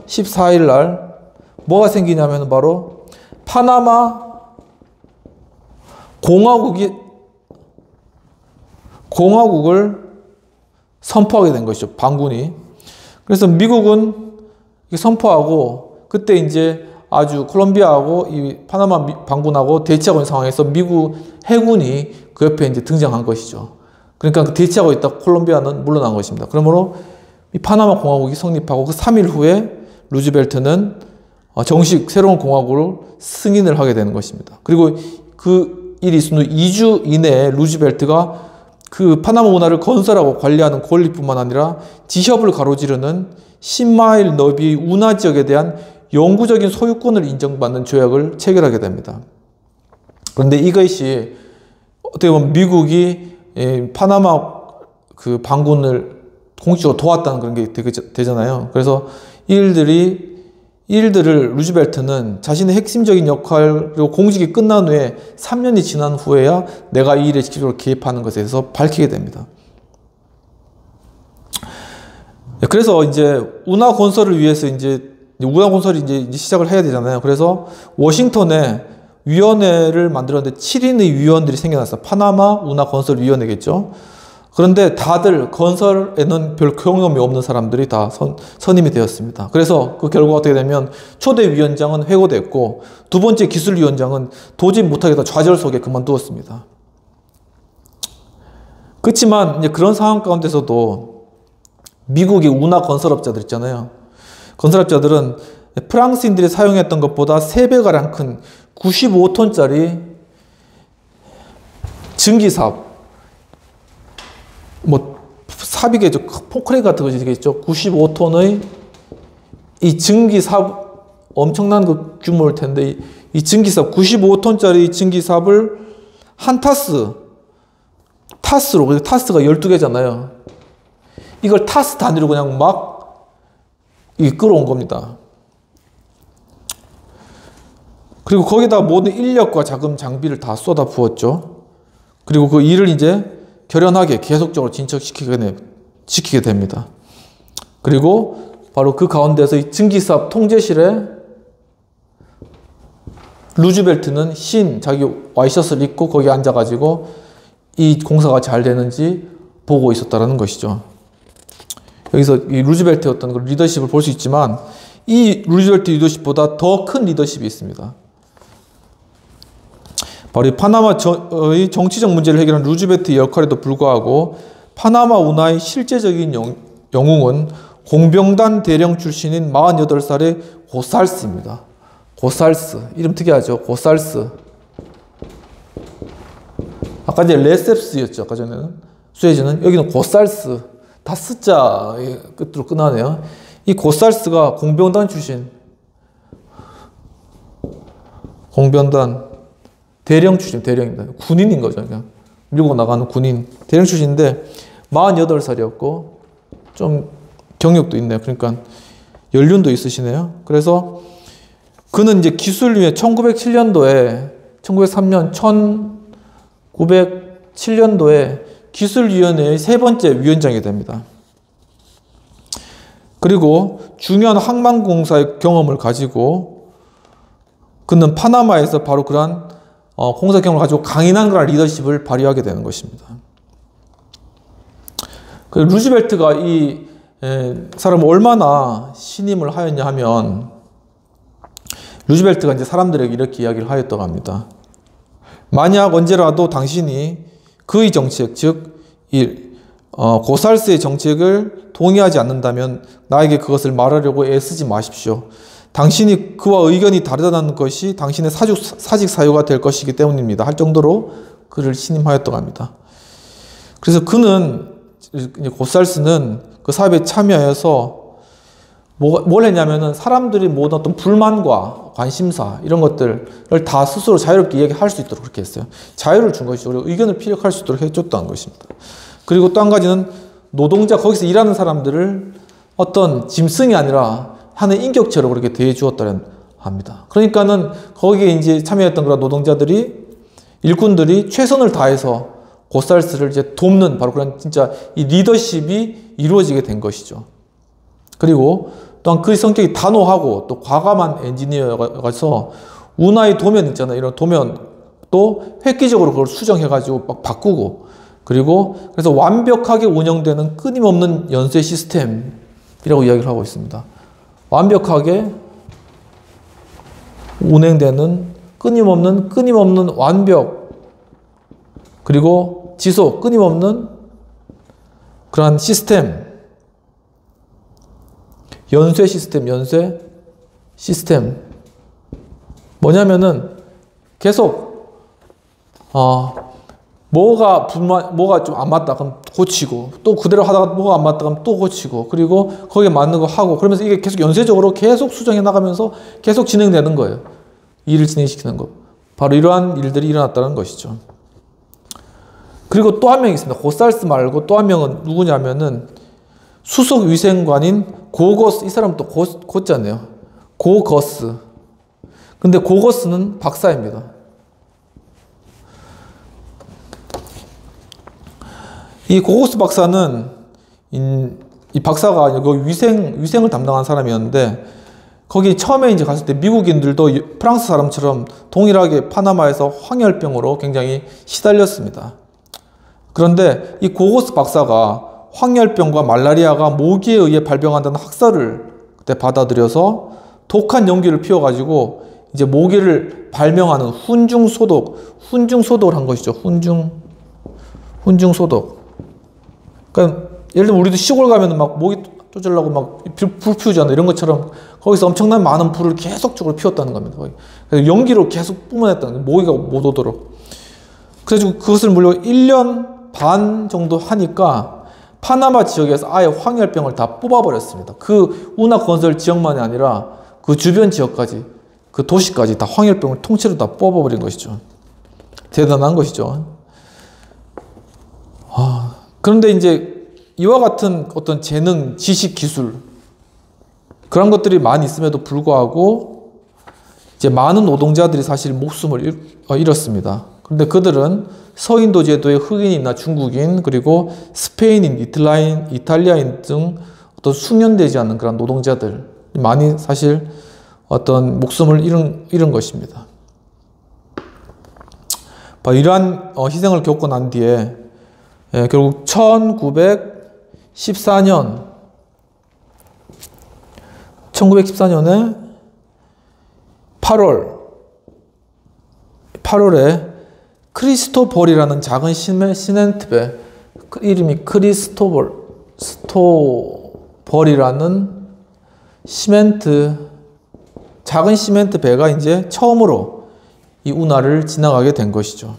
14일 날 뭐가 생기냐면 바로 파나마 공화국을 선포하게 된 것이죠. 반군이. 그래서 미국은 선포하고 그때 이제 아주 콜롬비아하고 이 파나마 반군하고 대치하고 있는 상황에서 미국 해군이 그 옆에 이제 등장한 것이죠. 그러니까 그 대치하고 있다 콜롬비아는 물러난 것입니다. 그러므로 이 파나마 공화국이 성립하고 그 3일 후에 루즈벨트는 정식 새로운 공화국을 승인을 하게 되는 것입니다. 그리고 그 일이 있은 후 2주 이내에 루즈벨트가 그 파나마 운하를 건설하고 관리하는 권리뿐만 아니라 지협을 가로지르는 10마일 너비의 운하 지역에 대한 영구적인 소유권을 인정받는 조약을 체결하게 됩니다. 그런데 이것이 어떻게 보면 미국이 파나마 그 반군을 공식적으로 도왔다는 그런 게 되잖아요. 그래서 이 일들을 루즈벨트는 자신의 핵심적인 역할, 그리고 공직이 끝난 후에 3년이 지난 후에야 내가 이 일에 직접적으로 개입하는 것에 대해서 밝히게 됩니다. 그래서 이제 운하 건설을 위해서 운하 건설이 이제 시작을 해야 되잖아요. 그래서 워싱턴에 위원회를 만들었는데 7인의 위원들이 생겨났어요. 파나마 운하 건설 위원회겠죠. 그런데 다들 건설에는 별 경험이 없는 사람들이 다 선임이 되었습니다. 그래서 그 결과가 어떻게 되면 초대 위원장은 회고됐고 두 번째 기술위원장은 도저히 못하겠다 좌절 속에 그만두었습니다. 그렇지만 이제 그런 상황 가운데서도 미국의 운하 건설업자들 있잖아요. 건설업자들은 프랑스인들이 사용했던 것보다 3배가량 큰 95톤짜리 증기삽, 삽이겠죠. 포크레인 같은 것이겠죠. 95톤의 이 증기삽, 엄청난 그 규모일 텐데, 이 증기삽, 95톤짜리 증기삽을 한 타스로, 타스가 12개잖아요. 이걸 타스 단위로 그냥 막 끌어온 겁니다. 그리고 거기다 모든 인력과 자금, 장비를 다 쏟아 부었죠. 그리고 그 일을 이제 결연하게 계속적으로 지키게 됩니다. 그리고 바로 그 가운데서 이 증기삽 통제실에 루즈벨트는 자기 와이셔츠를 입고 거기 앉아가지고 이 공사가 잘 되는지 보고 있었다는 것이죠. 여기서 이 루즈벨트의 어떤 그 리더십을 볼 수 있지만 이 루즈벨트 리더십보다 더 큰 리더십이 있습니다. 바로 이 파나마의 정치적 문제를 해결한 루즈벨트의 역할에도 불구하고 파나마 운하의 실제적인 영웅은 공병단 대령 출신인 48살의 고살스입니다. 고살스. 이름 특이하죠. 고살스. 아까 이제 레셉스였죠. 아까 전에는. 수에즈는. 여기는 고살스. 다 스자 끝으로 끝나네요. 이 고살스가 공병단 출신. 공병단. 대령 출신, 대령입니다. 군인인 거죠. 그냥 밀고 나가는 군인. 대령 출신인데 48살이었고 좀 경력도 있네요. 그러니까 연륜도 있으시네요. 그래서 그는 이제 기술위에 1903년, 1907년도에 기술위원회의 3번째 위원장이 됩니다. 그리고 중요한 항만공사의 경험을 가지고 그는 파나마에서 바로 그러한 공사 경험을 가지고 강인한 그런 리더십을 발휘하게 되는 것입니다. 루즈벨트가 이 사람을 얼마나 신임을 하였냐 하면 루즈벨트가 이제 사람들에게 이렇게 이야기를 하였다고 합니다. 만약 언제라도 당신이 그의 정책, 즉 고살스의 정책을 동의하지 않는다면 나에게 그것을 말하려고 애쓰지 마십시오. 당신이 그와 의견이 다르다는 것이 당신의 사직 사유가 될 것이기 때문입니다. 할 정도로 그를 신임하였다고 합니다. 그래서 그는 고살스는 그 사업에 참여해서 뭘 했냐면은 사람들이 모든 어떤 불만과 관심사 이런 것들을 다 스스로 자유롭게 얘기할 수 있도록 그렇게 했어요. 자유를 준 것이죠. 그리고 의견을 피력할 수 있도록 해줬다는 것입니다. 그리고 또 한 가지는 노동자, 거기서 일하는 사람들을 어떤 짐승이 아니라 하는 인격체로 그렇게 대해 주었다는 합니다. 그러니까는 거기에 이제 참여했던 그런 노동자들이, 일꾼들이 최선을 다해서 고살스를 이제 돕는 바로 그런 진짜 이 리더십이 이루어지게 된 것이죠. 그리고 또한 그 성격이 단호하고 또 과감한 엔지니어가서 운하의 도면 있잖아요. 이런 도면도 획기적으로 그걸 수정해가지고 막 바꾸고, 그리고 그래서 완벽하게 운영되는 끊임없는 연쇄 시스템이라고 이야기를 하고 있습니다. 완벽하게 운행되는 끊임없는 완벽, 그리고 지속, 끊임없는 그러한 시스템, 연쇄 시스템. 뭐냐면은 계속 뭐가 좀 안 맞다 그럼 고치고, 또 그대로 하다가 뭐가 안 맞다 그럼 또 고치고, 그리고 거기에 맞는 거 하고, 그러면서 이게 계속 연쇄적으로 계속 수정해 나가면서 계속 진행되는 거예요. 일을 진행시키는 거. 바로 이러한 일들이 일어났다는 것이죠. 그리고 또 한 명이 있습니다. 고살스 말고 또 한 명은 누구냐면은 수석 위생관인 고거스. 이 사람은 또 고자네요. 고거스. 근데 고거스는 박사입니다. 이 고거스 박사는 이 박사가 여기 위생을 담당한 사람이었는데, 거기 처음에 이제 갔을 때 미국인들도 프랑스 사람처럼 동일하게 파나마에서 황열병으로 굉장히 시달렸습니다. 그런데 이 고거스 박사가 황열병과 말라리아가 모기에 의해 발병한다는 학설을 그때 받아들여서 독한 연기를 피워가지고 이제 모기를 발명하는 훈중소독을 한 것이죠. 훈중소독. 그러니까 예를 들면 우리도 시골 가면 막 모기 쫓으려고 막 불 피우잖아요. 이런 것처럼 거기서 엄청난 많은 불을 계속적으로 피웠다는 겁니다. 그래서 연기로 계속 뿜어냈다는 거예요. 모기가 못 오도록. 그래서 그것을 무려 1년 반 정도 하니까 파나마 지역에서 아예 황열병을 다 뽑아버렸습니다. 그 운하 건설 지역만이 아니라 그 주변 지역까지, 그 도시까지 다 황열병을 통째로 다 뽑아버린 것이죠. 대단한 것이죠. 그런데 이제 이와 같은 어떤 재능, 지식, 기술 그런 것들이 많이 있음에도 불구하고 이제 많은 노동자들이 사실 목숨을 잃었습니다. 그런데 그들은 서인도 제도의 흑인이나 중국인, 그리고 스페인인, 이탈리아인 등 어떤 숙련되지 않는 그런 노동자들 많이 사실 어떤 목숨을 잃은 것입니다. 이러한 희생을 겪고 난 뒤에 결국 1914년에 8월에 크리스토벌이라는 작은 시멘트배, 이름이 크리스토벌이라는 작은 시멘트 배가 이제 처음으로 이 운하를 지나가게 된 것이죠.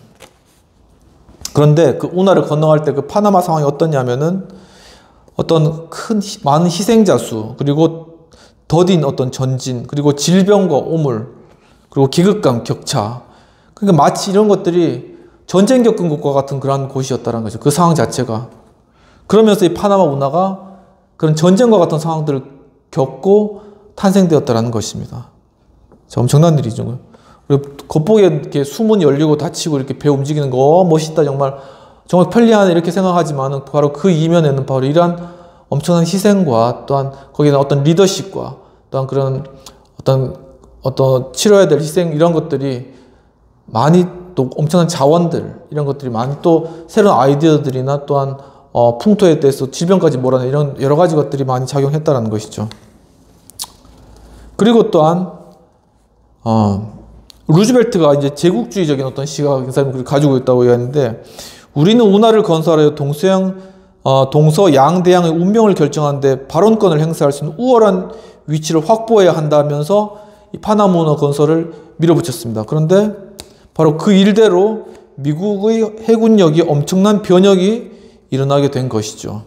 그런데 그 운하를 건너갈 때 그 파나마 상황이 어떠냐면은 어떤 많은 희생자 수, 그리고 더딘 어떤 전진, 그리고 질병과 오물, 그리고 기극감, 격차. 그러니까 마치 이런 것들이 전쟁 겪은 것과 같은 그런 곳이었다는 거죠. 그 상황 자체가. 그러면서 이 파나마 운하가 그런 전쟁과 같은 상황들을 겪고 탄생되었다는 것입니다. 엄청난 일이죠. 그리고 겉보기에 이렇게 수문이 열리고 닫히고 이렇게 배 움직이는 거 멋있다, 정말 편리하네 이렇게 생각하지만은 바로 그 이면에는 바로 이러한 엄청난 희생과 또한 거기는 어떤 리더십과 또한 그런 어떤 치러야 될 희생, 이런 것들이 많이, 또 엄청난 자원들, 이런 것들이 많이, 또 새로운 아이디어들이나 또한 풍토에 대해서 질병까지 몰아내 이런 여러 가지 것들이 많이 작용했다는 것이죠. 그리고 또한 루즈벨트가 이제 제국주의적인 어떤 시각을 가지고 있다고 이야기하는데, 우리는 운하를 건설하여 동서양대양의 운명을 결정하는데 발언권을 행사할 수 있는 우월한 위치를 확보해야 한다면서 이 파나마 운하 건설을 밀어붙였습니다. 그런데 바로 그 일대로 미국의 해군력이 엄청난 변혁이 일어나게 된 것이죠.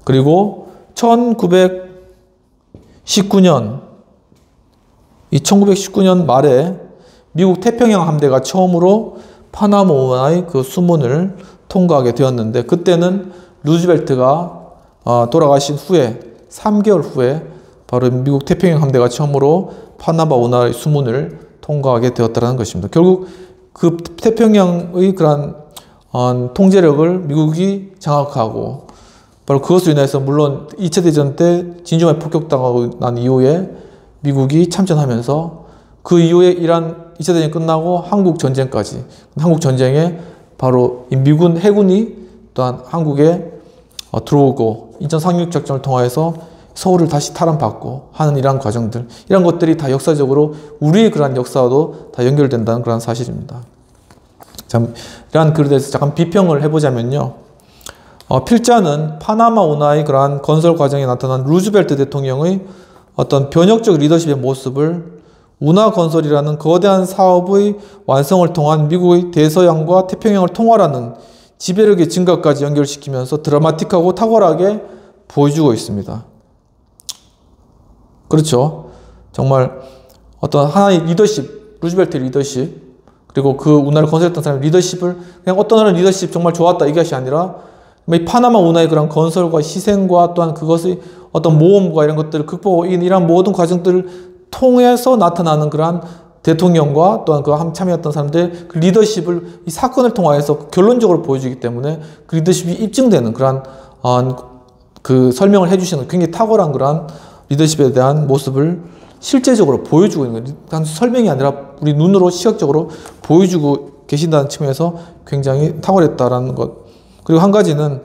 그리고 1919년 말에 미국 태평양 함대가 처음으로 파나마 운하의 그 수문을 통과하게 되었는데, 그때는 루즈벨트가 돌아가신 후에 3개월 후에 바로 미국 태평양 함대가 처음으로 파나마 운하의 수문을 통과하게 되었다는 것입니다. 결국 그 태평양의 그러한 통제력을 미국이 장악하고, 바로 그것으로 인해서 물론 2차 대전 때 진주만이 폭격당하고 난 이후에 미국이 참전하면서 그 이후에 이란 2차 대전이 끝나고 한국 전쟁까지, 한국 전쟁에 바로 미군 해군이 또한 한국에 들어오고 인천 상륙 작전을 통해서 서울을 다시 탈환받고 하는 이러한 과정들, 이런 것들이 다 역사적으로 우리의 그러한 역사와도 다 연결된다는 그런 사실입니다. 참, 이러한 글에 대해서 잠깐 비평을 해보자면요. 필자는 파나마 운하의 그러한 건설 과정에 나타난 루즈벨트 대통령의 어떤 변혁적 리더십의 모습을 운하 건설이라는 거대한 사업의 완성을 통한 미국의 대서양과 태평양을 통할하는 지배력의 증가까지 연결시키면서 드라마틱하고 탁월하게 보여주고 있습니다. 그렇죠. 정말 어떤 하나의 리더십, 루즈벨트 리더십, 그리고 그 운하를 건설했던 사람의 리더십을 그냥 어떤 하나의 리더십 정말 좋았다 이것이 아니라 이 파나마 운하의 그런 건설과 희생과 또한 그것의 어떤 모험과 이런 것들을 극복하고 이런 모든 과정들을 통해서 나타나는 그러한 대통령과 또한 그 참여했던 사람들의 그 리더십을 이 사건을 통해서 결론적으로 보여주기 때문에 그 리더십이 입증되는 그러한 그 설명을 해주시는 굉장히 탁월한 그러한 리더십에 대한 모습을 실제적으로 보여주고 있는 거예요. 단순 설명이 아니라 우리 눈으로 시각적으로 보여주고 계신다는 측면에서 굉장히 탁월했다라는 것. 그리고 한 가지는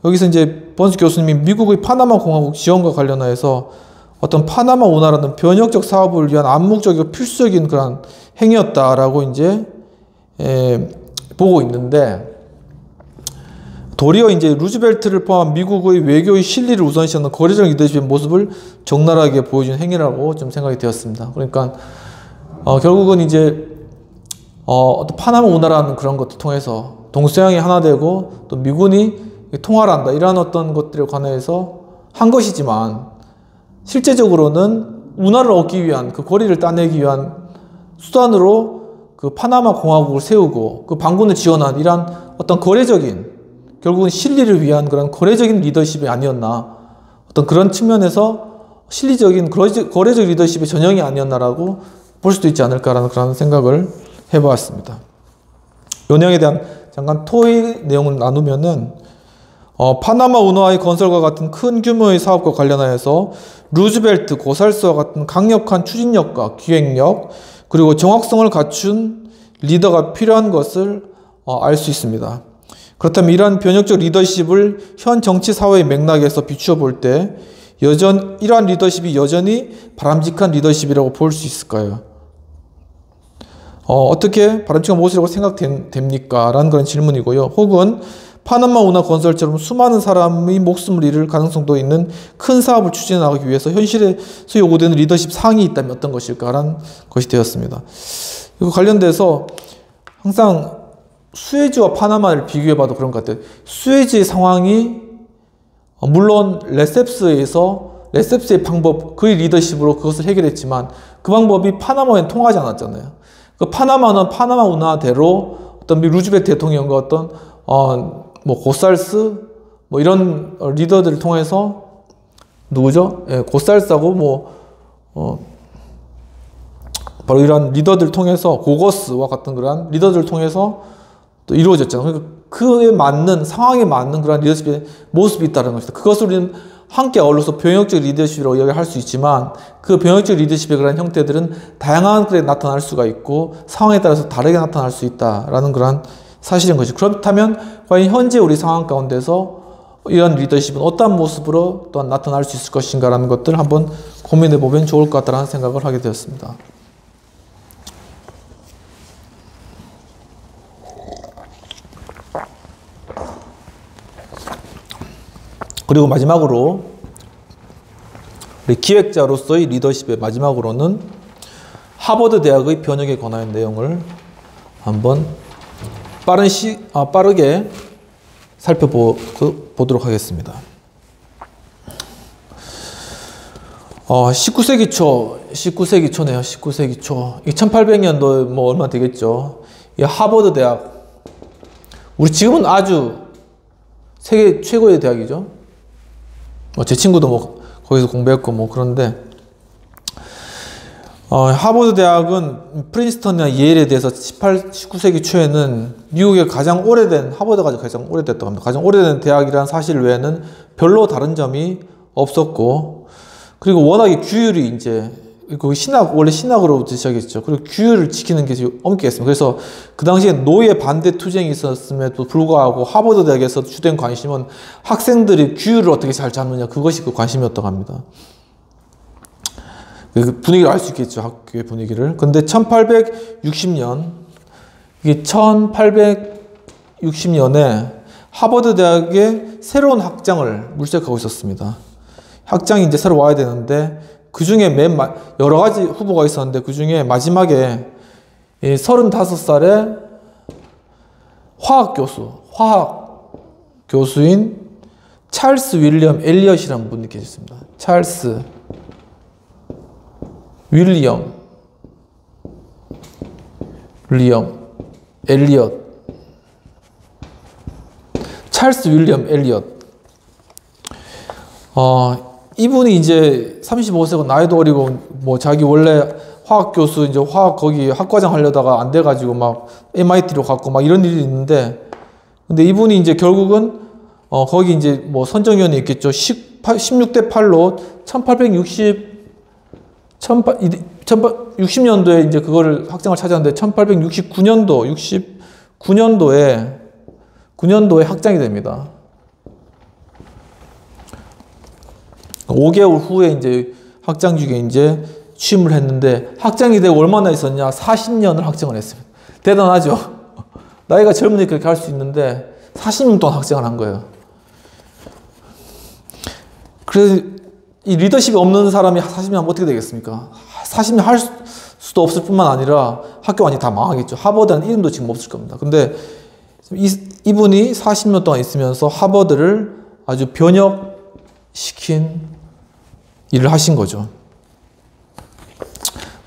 여기서 이제 번스 교수님이 미국의 파나마 공화국 지원과 관련해서 어떤 파나마 운하라는 변혁적 사업을 위한 암묵적이고 필수적인 그런 행위였다라고 이제 보고 있는데, 도리어 이제 루즈벨트를 포함한 미국의 외교의 실리를 우선시하는 거래적 리더십의 모습을 적나라하게 보여준 행위라고 좀 생각이 되었습니다. 그러니까 결국은 이제 어떤 파나마 운하라는 그런 것을 통해서 동서양이 하나 되고 또 미군이 통화를 이러한 어떤 것들에 관해서 한 것이지만, 실제적으로는 운하를 얻기 위한 그 거리를 따내기 위한 수단으로 그 파나마 공화국을 세우고 그 반군을 지원한 이러한 어떤 거래적인, 결국은 실리를 위한 그런 거래적인 리더십이 아니었나, 어떤 그런 측면에서 실리적인 거래적 리더십의 전형이 아니었나라고 볼 수도 있지 않을까라는 그런 생각을 해보았습니다. 이 내용에 대한 잠깐 토의 내용을 나누면은 파나마 운하의 건설과 같은 큰 규모의 사업과 관련하여서 루즈벨트, 고살스와 같은 강력한 추진력과 기획력, 그리고 정확성을 갖춘 리더가 필요한 것을 알 수 있습니다. 그렇다면 이러한 변혁적 리더십을 현 정치 사회의 맥락에서 비추어 볼 때 이러한 리더십이 여전히 바람직한 리더십이라고 볼 수 있을까요? 어떻게 바람직한 모습이라고 생각됩니까? 라는 그런 질문이고요. 혹은 파나마 운하 건설처럼 수많은 사람의 목숨을 잃을 가능성도 있는 큰 사업을 추진해 나가기 위해서 현실에서 요구되는 리더십 사항이 있다면 어떤 것일까라는 것이 되었습니다. 이거 관련돼서 항상 수에즈와 파나마를 비교해봐도 그런 것 같아요. 수에즈의 상황이 물론 레셉스의 방법, 그의 리더십으로 그것을 해결했지만 그 방법이 파나마와는 통하지 않았잖아요. 그 파나마는 파나마 운하대로 어떤 루즈벨트 대통령과 어떤 고살스 이런 리더들을 통해서 누구죠? 예, 고살스하고 바로 이런 리더들을 통해서 고거스와 같은 그런 리더들을 통해서 또 이루어졌잖아요. 그러니까 그에 맞는 상황에 맞는 그런 리더십의 모습이 있다는 것이다. 그것을 우리는 함께 어울러서 병역적 리더십이라고 이야기할 수 있지만 그 병역적 리더십의 그런 형태들은 다양한 글에 나타날 수가 있고 상황에 따라서 다르게 나타날 수 있다라는 그런 사실인 것이죠. 그렇다면 과연 현재 우리 상황 가운데서 이런 리더십은 어떤 모습으로 또한 나타날 수 있을 것인가라는 것들을 한번 고민해 보면 좋을 것 같다는 생각을 하게 되었습니다. 그리고 마지막으로 우리 기획자로서의 리더십의 마지막으로는 하버드 대학의 변혁에 관한 내용을 한번 빠르게 살펴보도록 하겠습니다. 19세기 초네요. 19세기 초. 1800년도 뭐 얼마 되겠죠. 이 하버드 대학. 우리 지금은 아주 세계 최고의 대학이죠. 제 친구도 뭐 거기서 공부했고 뭐 그런데 하버드 대학은 프린스턴이나 예일에 대해서 19세기 초에는 미국의 가장 오래된 하버드가 가장 오래됐다고 합니다. 가장 오래된 대학이라는 사실 외에는 별로 다른 점이 없었고 그리고 워낙에 규율이 이제 그 원래 신학으로부터 시작했죠. 그리고 규율을 지키는 게 엄격했습니다. 그래서 그 당시에 노예 반대 투쟁이 있었음에도 불구하고 하버드 대학에서 주된 관심은 학생들이 규율을 어떻게 잘 잡느냐 그것이 그 관심이었다고 합니다. 그 분위기를 알 수 있겠죠. 학교의 분위기를. 근데 1860년 이게 1860년에 하버드 대학에 새로운 학장을 물색하고 있었습니다. 학장이 이제 새로 와야 되는데 그 중에 여러 가지 후보가 있었는데 그 중에 마지막에 35살의 화학 교수인 찰스 윌리엄 엘리엇이라는 분이 계셨습니다. 찰스 윌리엄 엘리엇. 찰스 윌리엄 엘리엇. 이분이 이제 35세고 나이도 어리고 뭐 자기 원래 화학 교수 이제 거기 학과장 하려다가 안 돼가지고 막 MIT로 갔고 막 이런 일이 있는데 근데 이분이 이제 결국은 거기 이제 뭐 선정위원회 있겠죠. 16대 8로 1860년도에 이제 그거를 학장을 차지하는데 1869년도에 학장이 됩니다. 5개월 후에 이제 학장직에 이제 취임을 했는데 학장이 되고 얼마나 있었냐? 40년을 학장을 했습니다. 대단하죠? 나이가 젊으니까 그렇게 할 수 있는데 40년 동안 학장을 한 거예요. 그래서 이 리더십이 없는 사람이 40년 하면 어떻게 되겠습니까? 40년 할 수도 없을 뿐만 아니라 학교 완전히 다 망하겠죠. 하버드는 이름도 지금 없을 겁니다. 근데 이분이 40년 동안 있으면서 하버드를 아주 변혁시킨 일을 하신 거죠.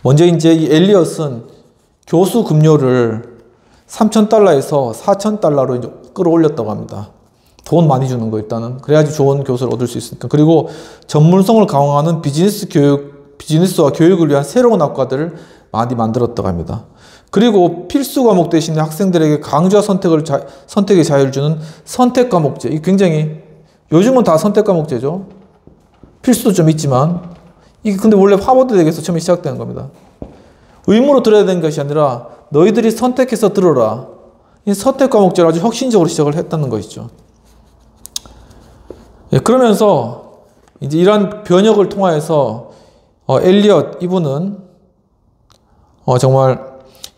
먼저 이제 이 엘리엇은 교수 급료를 $3,000에서 $4,000로 이제 끌어올렸다고 합니다. 돈 많이 주는 거 일단은. 그래야지 좋은 교수를 얻을 수 있으니까. 그리고 전문성을 강화하는 비즈니스와 교육을 위한 새로운 학과들을 많이 만들었다고 합니다. 그리고 필수 과목 대신에 학생들에게 강좌 선택의 자유를 주는 선택 과목제. 이 굉장히 요즘은 다 선택 과목제죠. 필수도 좀 있지만 이게 근데 원래 하버드 대학에서 처음에 시작되는 겁니다. 의무로 들어야 되는 것이 아니라 너희들이 선택해서 들어라. 이 선택 과목제를 아주 혁신적으로 시작을 했다는 것이죠. 그러면서 이제 이러한 변혁을 통하여서 엘리엇 이분은 정말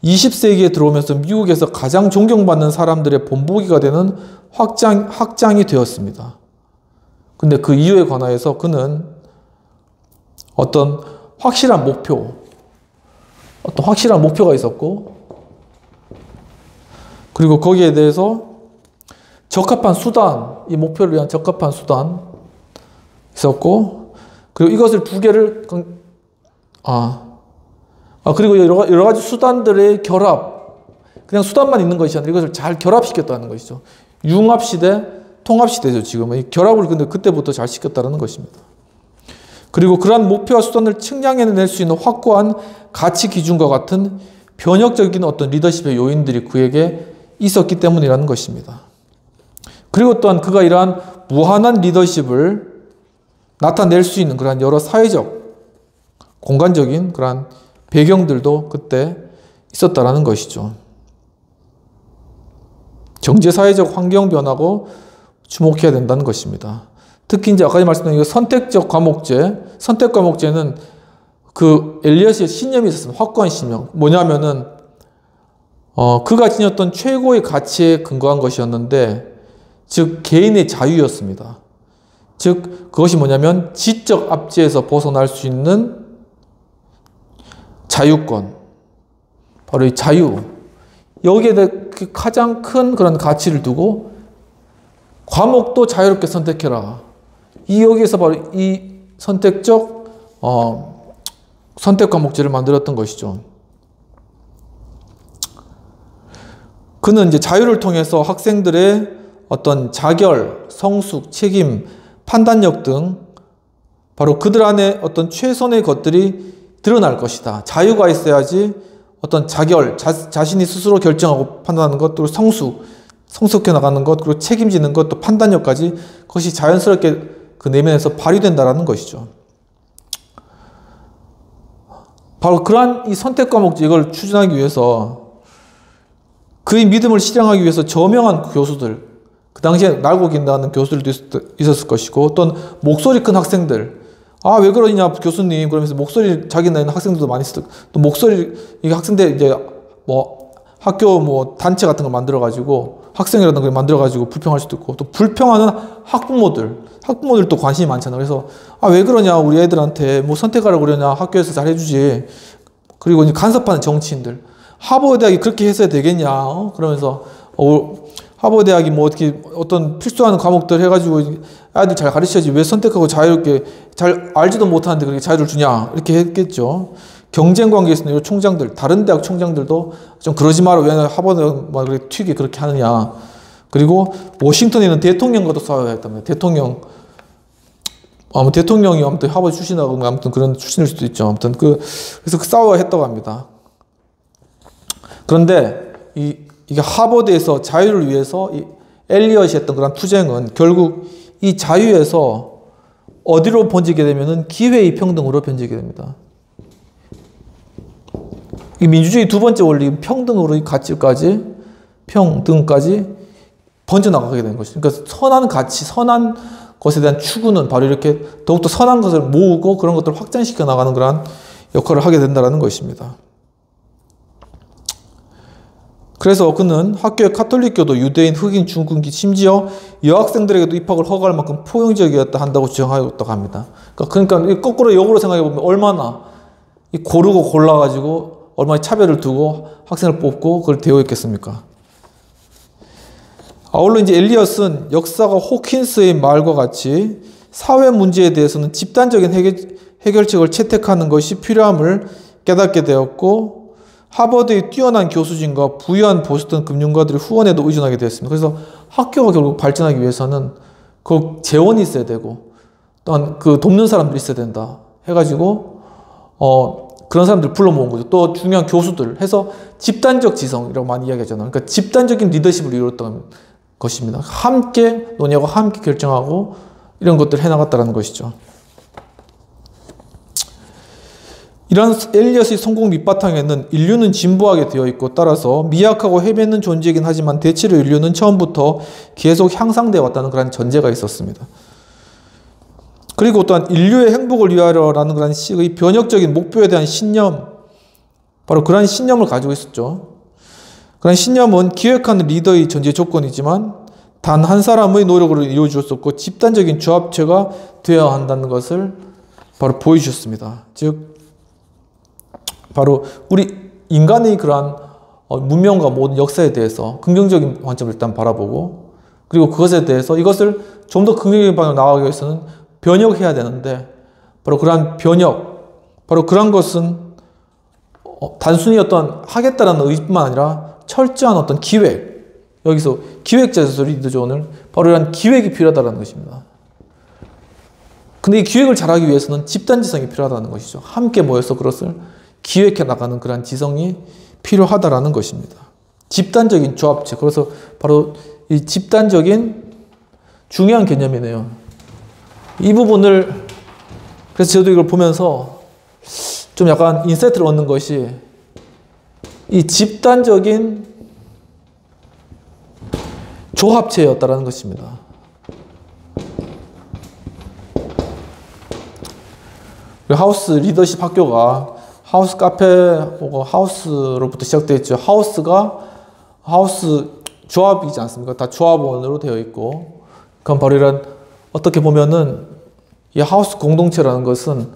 20세기에 들어오면서 미국에서 가장 존경받는 사람들의 본보기가 되는 학장이 되었습니다. 근데 그 이유에 관하여서 그는 어떤 확실한 목표가 있었고, 그리고 거기에 대해서 적합한 수단, 이 목표를 위한 적합한 수단 있었고, 그리고 이것을 두 개를, 그리고 여러 가지 수단들의 결합, 그냥 수단만 있는 것이 아니라 이것을 잘 결합시켰다는 것이죠. 융합시대, 통합시대죠, 지금은. 결합을 근데 그때부터 잘 시켰다는 것입니다. 그리고 그러한 목표와 수단을 측량해낼 수 있는 확고한 가치 기준과 같은 변혁적인 어떤 리더십의 요인들이 그에게 있었기 때문이라는 것입니다. 그리고 또한 그가 이러한 무한한 리더십을 나타낼 수 있는 그러한 여러 사회적, 공간적인 그러한 배경들도 그때 있었다라는 것이죠. 경제사회적 환경 변화고 주목해야 된다는 것입니다. 특히 이제 아까 말씀드린 선택적 과목제, 선택 과목제는 그 엘리엇의 신념이 있었습니다. 확고한 신념. 뭐냐면은 그가 지녔던 최고의 가치에 근거한 것이었는데, 즉 개인의 자유였습니다. 즉 그것이 뭐냐면 지적 압제에서 벗어날 수 있는 자유권, 바로 이 자유, 여기에 대해 가장 큰 그런 가치를 두고 과목도 자유롭게 선택해라. 여기에서 바로 이 선택적 선택 과목제를 만들었던 것이죠. 그는 이제 자유를 통해서 학생들의 어떤 자결, 성숙, 책임, 판단력 등 바로 그들 안에 어떤 최선의 것들이 드러날 것이다. 자유가 있어야지 어떤 자결, 자신이 스스로 결정하고 판단하는 것, 또 성숙해 나가는 것, 그리고 책임지는 것, 또 판단력까지 그것이 자연스럽게 그 내면에서 발휘된다라는 것이죠. 바로 그러한 이 선택 과목제 이걸 추진하기 위해서 그의 믿음을 실행하기 위해서 저명한 교수들, 그 당시에 날고 긴다는 교수들도 있었을 것이고, 또는 목소리 큰 학생들, 왜 그러냐 교수님 그러면서 목소리 자기 나이는 학생들도 많이 쓰고, 또 목소리 이게 학생들 이제 학교 단체 같은 거 만들어 가지고 학생이라든가 걸 만들어 가지고 불평할 수도 있고, 또 불평하는 학부모들도 관심이 많잖아요. 그래서 왜 그러냐 우리 애들한테 선택하라고 그러냐, 학교에서 잘 해주지. 그리고 이제 간섭하는 정치인들, 하버드 대학이 그렇게 했어야 되겠냐 그러면서 하버드 대학이 어떻게 어떤 필수하는 과목들 해가지고 아이들 잘 가르쳐야지 왜 선택하고 자유롭게 잘 알지도 못하는데 그렇게 자유를 주냐 이렇게 했겠죠. 경쟁 관계에 있는 이 총장들, 다른 대학 총장들도 좀 그러지 마라, 왜 하버드 그렇게 튀게 그렇게 하느냐. 그리고 워싱턴에 있는 대통령과도 싸워야 했답니다. 대통령이 아무튼 하버드 출신하고 아무튼 그런 출신일 수도 있죠. 아무튼 그래서 싸워야 했다고 합니다. 그런데 이게 하버드에서 자유를 위해서 이 엘리엇이 했던 그런 투쟁은 결국 이 자유에서 어디로 번지게 되면은 기회의 평등으로 번지게 됩니다. 이 민주주의 두 번째 원리 평등으로 가치까지 평등까지 번져나가게 되는 것이죠. 그러니까 선한 가치, 선한 것에 대한 추구는 바로 이렇게 더욱더 선한 것을 모으고 그런 것들을 확장시켜 나가는 그런 역할을 하게 된다는 것입니다. 그래서 그는 학교의 카톨릭교도 유대인, 흑인, 중국인, 심지어 여학생들에게도 입학을 허가할 만큼 포용적이었다 한다고 주장하였다고 합니다. 그러니까 거꾸로 역으로 생각해 보면 얼마나 고르고 골라가지고 얼마나 차별을 두고 학생을 뽑고 그걸 대우했겠습니까? 아울러 이제 엘리엇은 역사가 호킨스의 말과 같이 사회 문제에 대해서는 집단적인 해결책을 채택하는 것이 필요함을 깨닫게 되었고, 하버드의 뛰어난 교수진과 부유한 보스턴 금융가들의 후원에도 의존하게 되었습니다. 그래서 학교가 결국 발전하기 위해서는 그 재원이 있어야 되고, 또한 그 돕는 사람들이 있어야 된다 해가지고 그런 사람들 불러 모은 거죠. 또 중요한 교수들 해서 집단적 지성이라고 많이 이야기하잖아요. 그러니까 집단적인 리더십을 이루었던 것입니다. 함께 논의하고 함께 결정하고 이런 것들을 해나갔다는 것이죠. 이런 엘리엇의 성공 밑바탕에는 인류는 진보하게 되어 있고, 따라서 미약하고 헤매는 존재이긴 하지만 대체로 인류는 처음부터 계속 향상되어 왔다는 그런 전제가 있었습니다. 그리고 또한 인류의 행복을 위하여라는 그런 식의 변혁적인 목표에 대한 신념, 바로 그런 신념을 가지고 있었죠. 그런 신념은 기획하는 리더의 전제 조건이지만 단 한 사람의 노력으로 이루어질 수 없고 집단적인 조합체가 되어야 한다는 것을 바로 보여주셨습니다. 즉 바로 우리 인간의 그러한 문명과 모든 역사에 대해서 긍정적인 관점을 일단 바라보고, 그리고 그것에 대해서 이것을 좀 더 긍정적인 방향으로 나아가기 위해서는 변혁해야 되는데, 바로 그러한 변혁, 바로 그런 것은 단순히 어떤 하겠다라는 의지뿐만 아니라 철저한 어떤 기획, 여기서 기획자에서 리더죠. 오늘 바로 이런 기획이 필요하다는 것입니다. 근데 이 기획을 잘하기 위해서는 집단지성이 필요하다는 것이죠. 함께 모여서 그것을 기획해 나가는 그런 지성이 필요하다라는 것입니다. 집단적인 조합체. 그래서 바로 이 집단적인 중요한 개념이네요. 이 부분을, 그래서 저도 이걸 보면서 좀 약간 인사이트를 얻는 것이 이 집단적인 조합체였다라는 것입니다. 하우스 리더십 학교가 하우스 카페 혹은 하우스로부터 시작되어 있죠. 하우스 조합이지 않습니까? 다 조합원으로 되어 있고, 그럼 바로 이런 어떻게 보면은 이 하우스 공동체라는 것은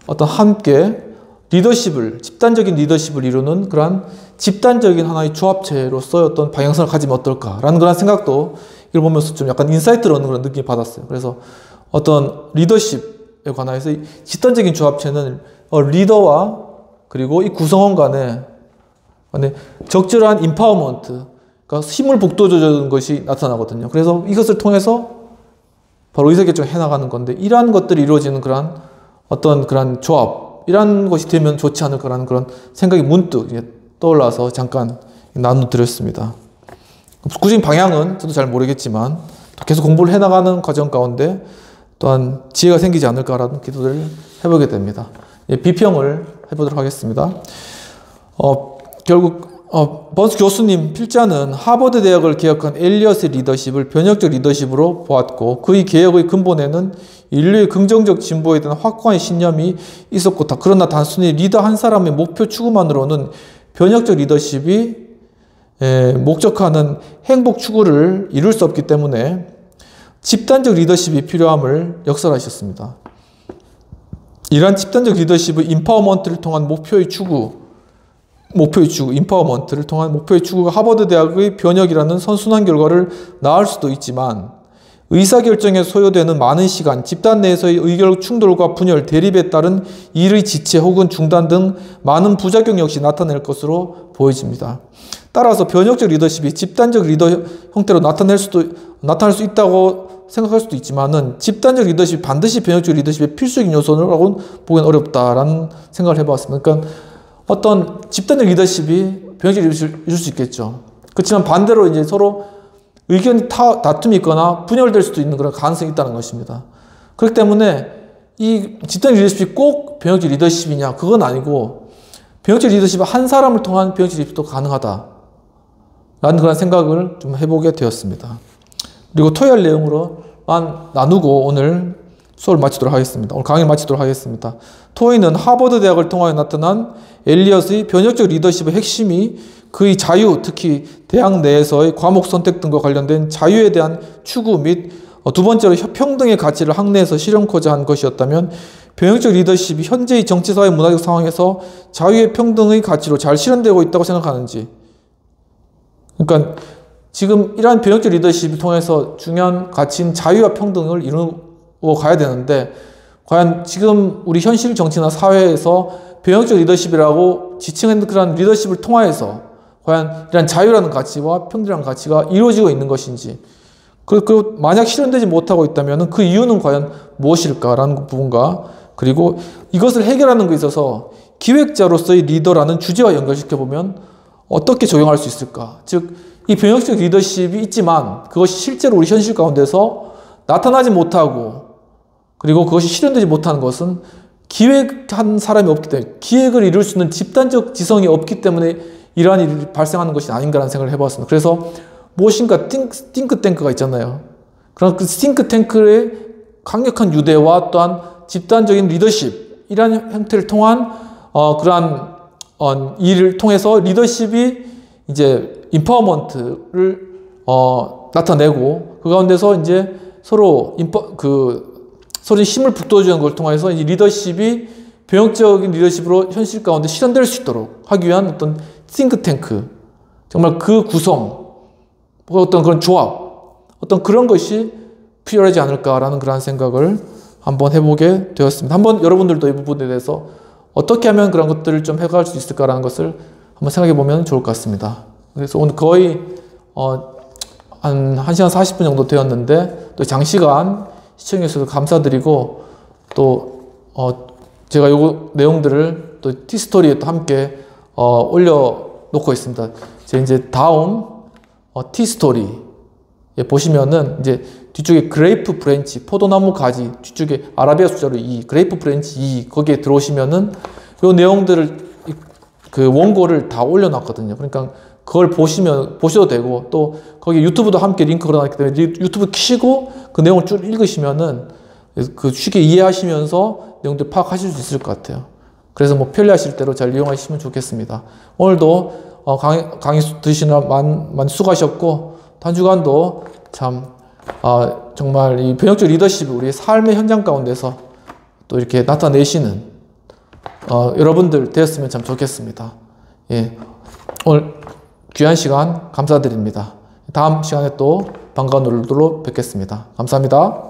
어떤 함께 집단적인 리더십을 이루는 그러한 집단적인 하나의 조합체로서 어떤 방향성을 가지면 어떨까라는 그런 생각도 이걸 보면서 좀 약간 인사이트를 얻는 그런 느낌이 받았어요. 그래서 어떤 리더십에 관해서 집단적인 조합체는 리더와 그리고 이 구성원 간에 적절한 임파워먼트, 그러니까 힘을 북돋워주는 것이 나타나거든요. 그래서 이것을 통해서 바로 의사결정을 해나가는 건데, 이러한 것들이 이루어지는 그런 어떤 그런 조합, 이러한 것이 되면 좋지 않을까라는 그런 생각이 문득 떠올라서 잠깐 나눠드렸습니다. 구체적인 방향은 저도 잘 모르겠지만 계속 공부를 해나가는 과정 가운데 또한 지혜가 생기지 않을까라는 기도를 해보게 됩니다. 비평을 해보도록 하겠습니다. 결국 번스 교수님 필자는 하버드 대학을 개혁한 엘리엇의 리더십을 변혁적 리더십으로 보았고, 그의 개혁의 근본에는 인류의 긍정적 진보에 대한 확고한 신념이 있었고, 그러나 단순히 리더 한 사람의 목표 추구만으로는 변혁적 리더십이 목적하는 행복 추구를 이룰 수 없기 때문에 집단적 리더십이 필요함을 역설하셨습니다. 이러한 집단적 리더십의 임파워먼트를 통한 목표의 추구, 임파워먼트를 통한 목표의 추구가 하버드 대학의 변혁이라는 선순환 결과를 낳을 수도 있지만, 의사결정에 소요되는 많은 시간, 집단 내에서의 의견 충돌과 분열, 대립에 따른 일의 지체 혹은 중단 등 많은 부작용 역시 나타낼 것으로 보여집니다. 따라서 변혁적 리더십이 집단적 리더 형태로 나타날 수 있다고 생각할 수도 있지만은, 집단적 리더십이 반드시 변혁적 리더십의 필수적인 요소라고는 보기는 어렵다라는 생각을 해봤습니다. 그러니까 어떤 집단적 리더십이 변혁적 리더십을 이룰 수 있겠죠. 그렇지만 반대로 이제 서로 의견이 다툼이 있거나 분열될 수도 있는 그런 가능성이 있다는 것입니다. 그렇기 때문에 이 집단적 리더십이 꼭 변혁적 리더십이냐, 그건 아니고, 변혁적 리더십은 한 사람을 통한 변혁적 리더십도 가능하다라는 그런 생각을 좀 해보게 되었습니다. 그리고 토요일 내용으로만 나누고 오늘 수업을 마치도록 하겠습니다. 오늘 강의를 마치도록 하겠습니다. 토의는 하버드 대학을 통하여 나타난 엘리엇의 변혁적 리더십의 핵심이 그의 자유, 특히 대학 내에서의 과목 선택 등과 관련된 자유에 대한 추구 및 두 번째로 평등의 가치를 학내에서 실현코자 한 것이었다면, 변혁적 리더십이 현재의 정치사회 문화적 상황에서 자유의 평등의 가치로 잘 실현되고 있다고 생각하는지. 그러니까 지금 이러한 변혁적 리더십을 통해서 중요한 가치인 자유와 평등을 이루어 가야 되는데, 과연 지금 우리 현실 정치나 사회에서 변혁적 리더십이라고 지칭하는 그런 리더십을 통하여서 과연 이런 자유라는 가치와 평등이라는 가치가 이루어지고 있는 것인지, 그리고 만약 실현되지 못하고 있다면 그 이유는 과연 무엇일까라는 부분과, 그리고 이것을 해결하는 것에 있어서 기획자로서의 리더라는 주제와 연결시켜보면 어떻게 적용할 수 있을까? 즉, 이 변혁적 리더십이 있지만 그것이 실제로 우리 현실 가운데서 나타나지 못하고, 그리고 그것이 실현되지 못하는 것은 기획한 사람이 없기 때문에, 기획을 이룰 수 있는 집단적 지성이 없기 때문에 이러한 일이 발생하는 것이 아닌가라는 생각을 해봤습니다. 그래서 무엇인가 띵크탱크가 있잖아요. 그런 그 띵크탱크의 강력한 유대와 또한 집단적인 리더십, 이러한 형태를 통한 그러한 일을 통해서 리더십이 이제 임파워먼트를 나타내고, 그 가운데서 이제 서로 서로 힘을 북돋우는 걸 통해서 이 리더십이 변혁적인 리더십으로 현실 가운데 실현될 수 있도록 하기 위한 어떤 띵크탱크, 정말 그 구성, 어떤 그런 조합, 어떤 그런 것이 필요하지 않을까라는 그런 생각을 한번 해보게 되었습니다. 한번 여러분들도 이 부분에 대해서 어떻게 하면 그런 것들을 좀 해갈 수 있을까라는 것을 한번 생각해 보면 좋을 것 같습니다. 그래서 오늘 거의 한 1시간 40분 정도 되었는데, 또 장시간 시청해 주셔서 감사드리고, 또 제가 요 내용들을 또 티스토리에 또 함께 올려놓고 있습니다. 제 이제 다음 티스토리에 보시면은 이제 뒤쪽에 그레이프 브랜치, 포도나무 가지, 뒤쪽에 아라비아 숫자로 2, 그레이프 브랜치 2, 거기에 들어오시면은 요 내용들을 그 원고를 다 올려놨거든요. 그러니까 그걸 보셔도 되고, 또 거기 유튜브도 함께 링크 걸어놨기 때문에 유튜브 키시고 그 내용을 쭉 읽으시면은 그 쉽게 이해하시면서 내용들 파악하실 수 있을 것 같아요. 그래서 뭐 편리하실 대로 잘 이용하시면 좋겠습니다. 오늘도 강의 들으시느라 많이 수고하셨고, 한 주간도 참 정말 이 변혁적 리더십이 우리의 삶의 현장 가운데서 또 이렇게 나타내시는 여러분들 되었으면 참 좋겠습니다. 예, 오늘 귀한 시간 감사드립니다. 다음 시간에 또 반가운 얼굴로 뵙겠습니다. 감사합니다.